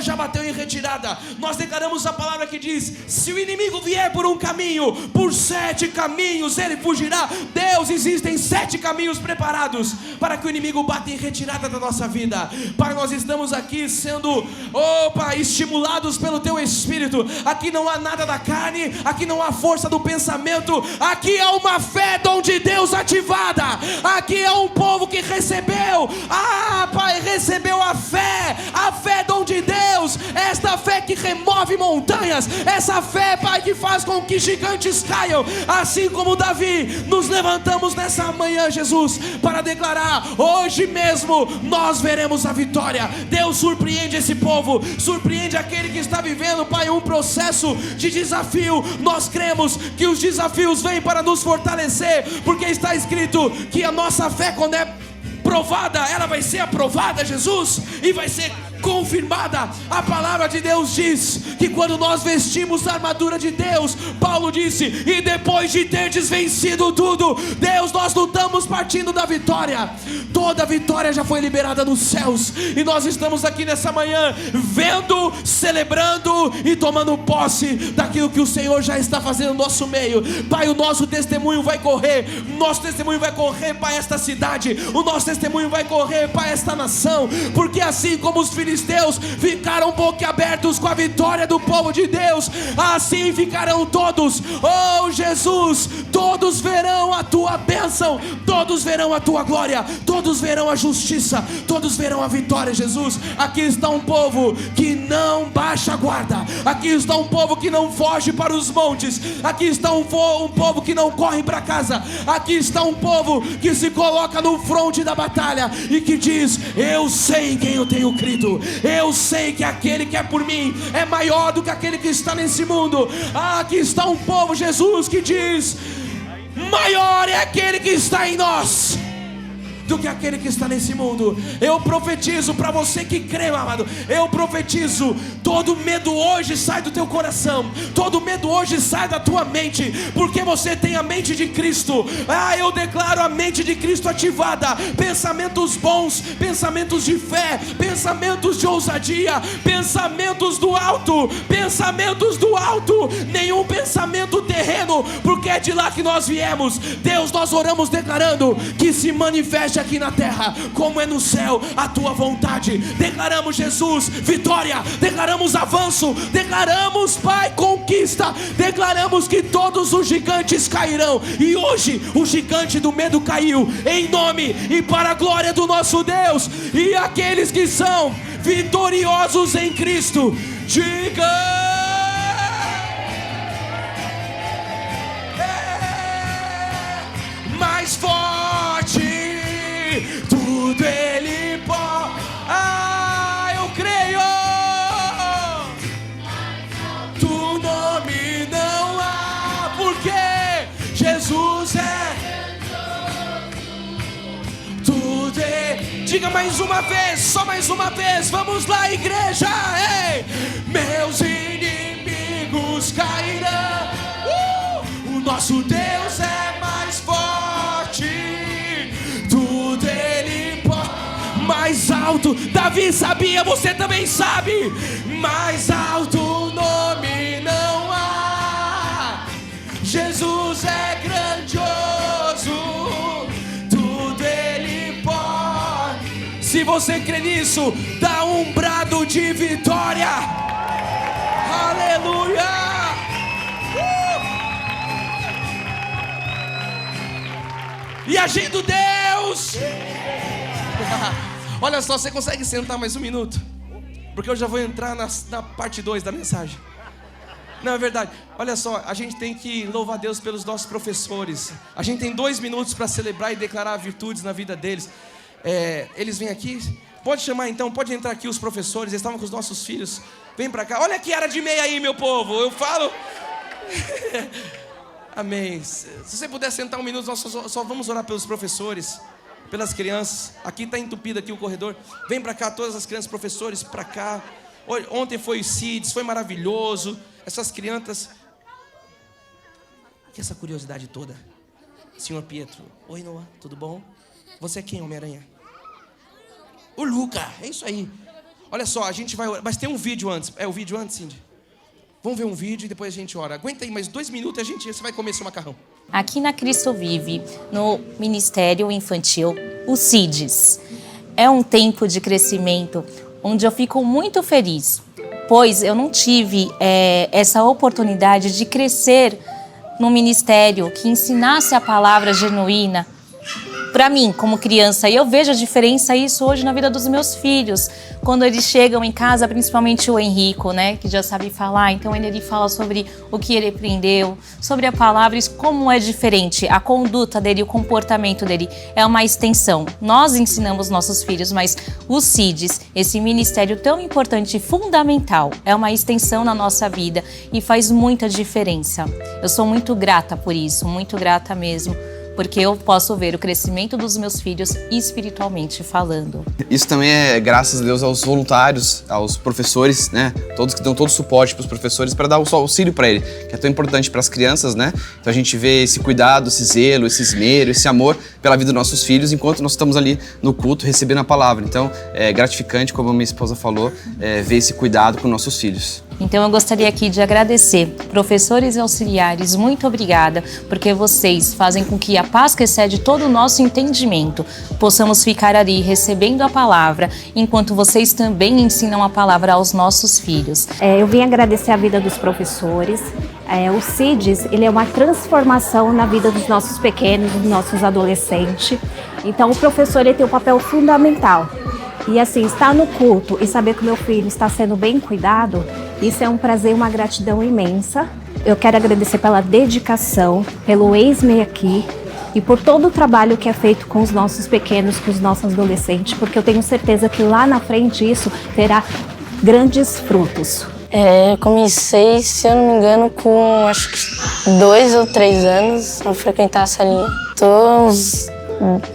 já bateu em retirada. Nós declaramos a palavra que diz: se o inimigo vier por um caminho, por 7 caminhos ele fugirá. Deus, existem 7 caminhos preparados para que o inimigo bata em retirada da nossa vida. Pai, nós estamos aqui sendo, Pai, estimulados pelo Teu Espírito. Aqui não há nada da carne, aqui não há força do pensamento. Aqui há uma fé dom de Deus ativada. Aqui é um povo que recebeu, Pai, recebeu a fé dom de Deus, esta fé que remove montanhas, essa fé, Pai, que faz com que gigantes caiam. Assim como Davi, nos levantamos nessa manhã, Jesus, para declarar: hoje mesmo nós veremos a vitória. Deus, surpreende esse povo, surpreende aquele que está vivendo, Pai, um processo de desafio. Nós cremos que os desafios vêm para nos fortalecer, porque está escrito que a nossa fé, quando é provada, ela vai ser aprovada, Jesus, e vai ser confirmada. A palavra de Deus diz que quando nós vestimos a armadura de Deus, Paulo disse: e depois de terdes vencido tudo, Deus, nós lutamos partindo da vitória. Toda a vitória já foi liberada nos céus, e nós estamos aqui nessa manhã vendo, celebrando e tomando posse daquilo que o Senhor já está fazendo no nosso meio. Pai, o nosso testemunho vai correr, Pai, esta cidade, o nosso testemunho vai correr, Pai, esta nação, porque assim como os filisteus ficaram boquiabertos com a vitória do povo de Deus, assim ficarão todos. Jesus, todos verão a tua bênção, todos verão a tua glória, todos verão a justiça, todos verão a vitória, Jesus. Aqui está um povo que não baixa a guarda, aqui está um povo que não foge para os montes, aqui está um povo que não corre para casa, aqui está um povo que se coloca no fronte da batalha e que diz: eu sei em quem eu tenho crido, eu sei que aquele que é por mim é maior do que aquele que está nesse mundo. Aqui está um povo, Jesus, que diz: maior é aquele que está em nós do que aquele que está nesse mundo. Eu profetizo para você que crê, amado, eu profetizo: todo medo hoje sai do teu coração, todo medo hoje sai da tua mente, porque você tem a mente de Cristo. Eu declaro a mente de Cristo ativada, pensamentos bons, pensamentos de fé, pensamentos de ousadia, pensamentos do alto, nenhum pensamento terreno, porque é de lá que nós viemos. Deus, nós oramos declarando que se manifeste aqui na terra como é no céu a tua vontade. Declaramos, Jesus, vitória, declaramos avanço, declaramos, Pai, conquista, declaramos que todos os gigantes cairão. E hoje o gigante do medo caiu, em nome e para a glória do nosso Deus. E aqueles que são vitoriosos em Cristo, digam: mais forte, tudo Ele pode. Eu creio. Tu nome não há, porque Jesus é tudo. Diga mais uma vez, só mais uma vez. Vamos lá, igreja. Ei! Meus inimigos cairão. O nosso Deus é mais forte, tudo Ele pode. Mais alto, Davi sabia, você também sabe. Mais alto nome não há. Jesus é grandioso, tudo Ele pode. Se você crê nisso, dá um brado de vitória. Aleluia. E agindo Deus. Olha só, você consegue sentar mais um minuto? Porque eu já vou entrar na parte 2 da mensagem. Não, é verdade. Olha só, a gente tem que louvar Deus pelos nossos professores. A gente tem 2 minutos para celebrar e declarar virtudes na vida deles. Eles vêm aqui. Pode chamar então, pode entrar aqui os professores. Eles estavam com os nossos filhos. Vem para cá. Olha que era de meia aí, meu povo. Eu falo... Amém. Se você puder sentar um minuto, nós só vamos orar pelos professores, pelas crianças. Aqui está entupido aqui o corredor. Vem para cá, todas as crianças, professores, para cá. Ontem foi o CIDS, foi maravilhoso. Essas crianças... Que essa curiosidade toda. Senhor Pietro. Oi, Noah, tudo bom? Você é quem, Homem-Aranha? O Luca, é isso aí. Olha só, a gente vai orar. Mas tem um vídeo antes. É o vídeo antes, Cindy? Vamos ver um vídeo e depois a gente ora. Aguenta aí mais 2 minutos e você vai comer seu macarrão.
Aqui na Cristo Vive, no Ministério Infantil, o CIDS. É um tempo de crescimento onde eu fico muito feliz, pois eu não tive essa oportunidade de crescer num ministério que ensinasse a palavra genuína para mim, como criança. E eu vejo a diferença isso hoje na vida dos meus filhos. Quando eles chegam em casa, principalmente o Henrico, né, que já sabe falar, então ele fala sobre o que ele aprendeu, sobre a palavra, e como é diferente. A conduta dele, o comportamento dele é uma extensão. Nós ensinamos nossos filhos, mas o CIDS, esse ministério tão importante e fundamental, é uma extensão na nossa vida e faz muita diferença. Eu sou muito grata por isso, muito grata mesmo, porque eu posso ver o crescimento dos meus filhos espiritualmente falando.
Isso também é graças a Deus aos voluntários, aos professores, né? Todos que dão todo o suporte para os professores para dar o auxílio para ele, que é tão importante para as crianças, né? Então a gente vê esse cuidado, esse zelo, esse esmero, esse amor pela vida dos nossos filhos enquanto nós estamos ali no culto recebendo a palavra. Então é gratificante, como a minha esposa falou, ver esse cuidado com nossos filhos.
Então eu gostaria aqui de agradecer, professores e auxiliares, muito obrigada, porque vocês fazem com que a paz que excede todo o nosso entendimento, possamos ficar ali recebendo a palavra, enquanto vocês também ensinam a palavra aos nossos filhos.
Eu vim agradecer a vida dos professores. O CIDS, ele é uma transformação na vida dos nossos pequenos, dos nossos adolescentes. Então o professor, ele tem um papel fundamental. E assim, estar no culto e saber que o meu filho está sendo bem cuidado, isso é um prazer e uma gratidão imensa. Eu quero agradecer pela dedicação, pelo ex-me aqui e por todo o trabalho que é feito com os nossos pequenos, com os nossos adolescentes, porque eu tenho certeza que lá na frente isso terá grandes frutos.
Eu comecei, se eu não me engano, com acho que 2 ou 3 anos a frequentar a salinha. Tô uns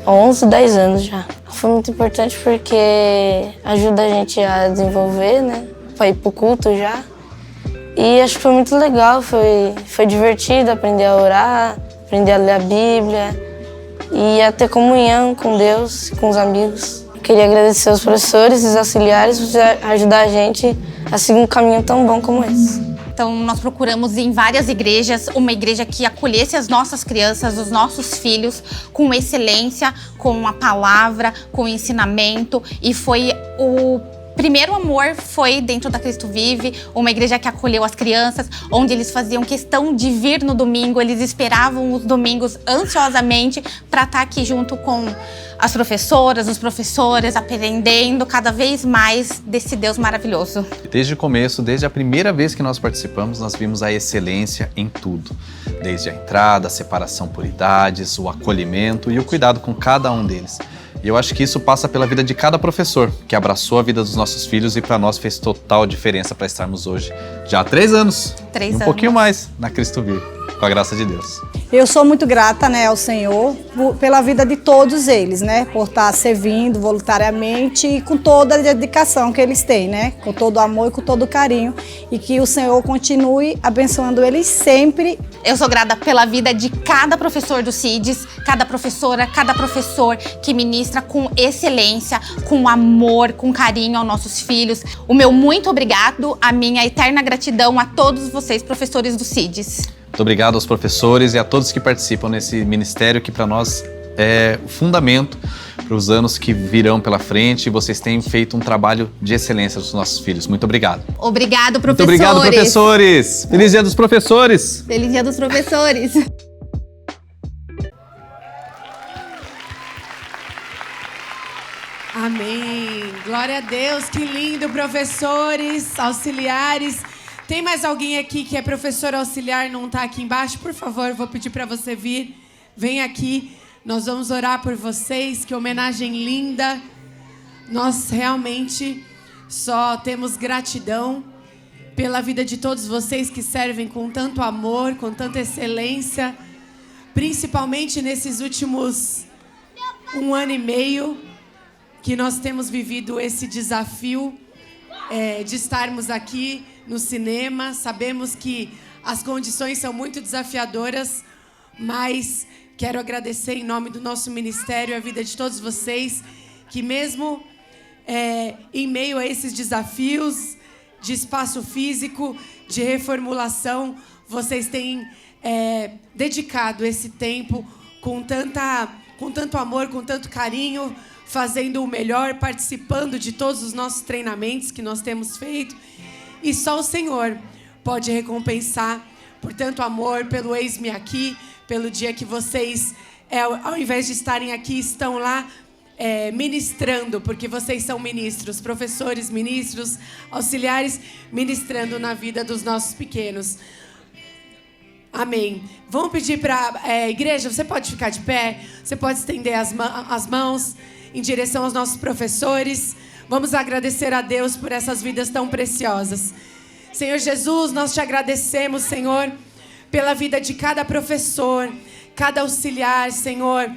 11, 10 anos já. Foi muito importante porque ajuda a gente a desenvolver, né? Pra ir pro culto já. E acho que foi muito legal, foi divertido aprender a orar, aprender a ler a Bíblia e a ter comunhão com Deus, com os amigos. Queria agradecer aos professores e os auxiliares por ajudar a gente a seguir um caminho tão bom como esse.
Então, nós procuramos em várias igrejas, uma igreja que acolhesse as nossas crianças, os nossos filhos, com excelência, com a palavra, com o ensinamento. E foi o primeiro amor foi dentro da Cristo Vive, uma igreja que acolheu as crianças, onde eles faziam questão de vir no domingo, eles esperavam os domingos ansiosamente para estar aqui junto com as professoras, os professores, aprendendo cada vez mais desse Deus maravilhoso.
Desde o começo, desde a primeira vez que nós participamos, nós vimos a excelência em tudo. Desde a entrada, a separação por idades, o acolhimento e o cuidado com cada um deles. E eu acho que isso passa pela vida de cada professor, que abraçou a vida dos nossos filhos e para nós fez total diferença para estarmos hoje, já há 3 anos,
3
e um
anos.
pouquinho mais, na Cristo Vive, com a graça de Deus.
Eu sou muito grata, né, ao Senhor pela vida de todos eles, né, por estar servindo voluntariamente e com toda a dedicação que eles têm, né, com todo o amor e com todo o carinho, e que o Senhor continue abençoando eles sempre.
Eu sou grata pela vida de cada professor do CIDS, cada professora, cada professor que ministra com excelência, com amor, com carinho aos nossos filhos. O meu muito obrigado, a minha eterna gratidão a todos vocês, professores do CIDS.
Muito obrigado aos professores e a todos que participam nesse ministério que para nós é o fundamento para os anos que virão pela frente. Vocês têm feito um trabalho de excelência dos nossos filhos. Muito obrigado.
Obrigado, professores.
Muito obrigado, professores. Feliz Dia dos Professores.
Feliz Dia dos Professores.
Amém. Glória a Deus. Que lindo, professores, auxiliares. Tem mais alguém aqui que é professor auxiliar e não está aqui embaixo? Por favor, eu vou pedir para você vir. Vem aqui. Nós vamos orar por vocês. Que homenagem linda. Nós realmente só temos gratidão. pela vida de todos vocês que servem com tanto amor, com tanta excelência, principalmente nesses últimos 1 ano e meio que nós temos vivido esse desafio de estarmos aqui no cinema. Sabemos que as condições são muito desafiadoras, mas quero agradecer em nome do nosso ministério a vida de todos vocês, que mesmo em meio a esses desafios de espaço físico, de reformulação, vocês têm dedicado esse tempo com tanto amor, com tanto carinho, fazendo o melhor, participando de todos os nossos treinamentos que nós temos feito. E só o Senhor pode recompensar por tanto amor, pelo Eis-me Aqui, pelo dia que vocês, ao invés de estarem aqui, estão lá ministrando, porque vocês são ministros, professores, ministros, auxiliares, ministrando na vida dos nossos pequenos. Amém. Vamos pedir para a igreja, você pode ficar de pé, você pode estender as mãos em direção aos nossos professores. Vamos agradecer a Deus por essas vidas tão preciosas. Senhor Jesus, nós te agradecemos, Senhor, pela vida de cada professor, cada auxiliar, Senhor,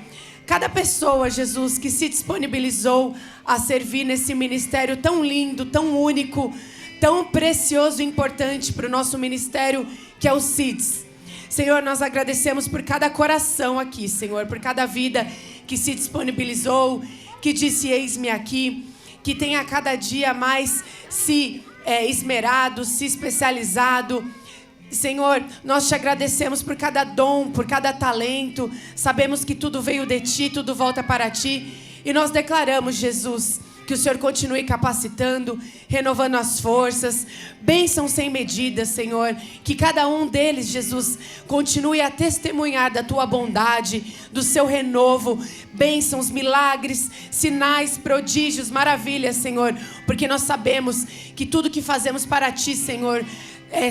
cada pessoa, Jesus, que se disponibilizou a servir nesse ministério tão lindo, tão único, tão precioso e importante para o nosso ministério, que é o CIDS. Senhor, nós agradecemos por cada coração aqui, Senhor, por cada vida que se disponibilizou, que disse eis-me aqui, que tem a cada dia mais se esmerado, se especializado. Senhor, nós te agradecemos por cada dom, por cada talento. Sabemos que tudo veio de ti, tudo volta para ti. E nós declaramos, Jesus, que o Senhor continue capacitando, renovando as forças, bênçãos sem medida, Senhor. Que cada um deles, Jesus, continue a testemunhar da tua bondade, do seu renovo, bênçãos, milagres, sinais, prodígios, maravilhas, Senhor. Porque nós sabemos que tudo que fazemos para ti, Senhor,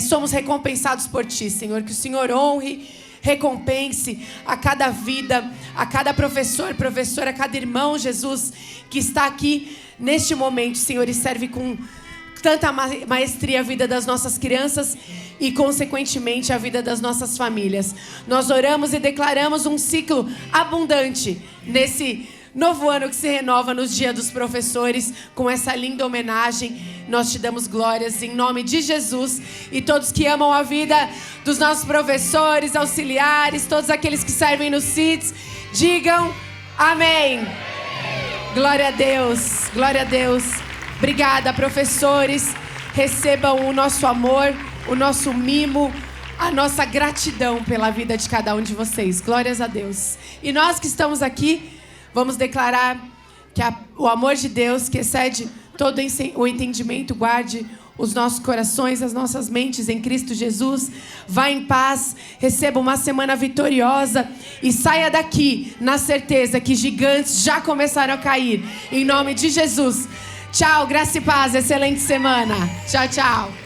somos recompensados por ti, Senhor. Que o Senhor honre, recompense a cada vida, a cada professor, professora, a cada irmão, Jesus, que está aqui neste momento, Senhor, e serve com tanta maestria a vida das nossas crianças e, consequentemente, a vida das nossas famílias. Nós oramos e declaramos um ciclo abundante nesse novo ano que se renova nos dias dos professores, com essa linda homenagem. Nós te damos glórias em nome de Jesus, e todos que amam a vida dos nossos professores, auxiliares, todos aqueles que servem no CIDS, digam amém. Glória a Deus, glória a Deus. Obrigada, professores. Recebam o nosso amor, o nosso mimo, a nossa gratidão pela vida de cada um de vocês. Glórias a Deus. E nós que estamos aqui, vamos declarar que o amor de Deus, que excede todo o entendimento, guarde os nossos corações, as nossas mentes em Cristo Jesus. Vá em paz, receba uma semana vitoriosa e saia daqui na certeza que gigantes já começaram a cair. Em nome de Jesus. Tchau, graça e paz, excelente semana. Tchau, tchau.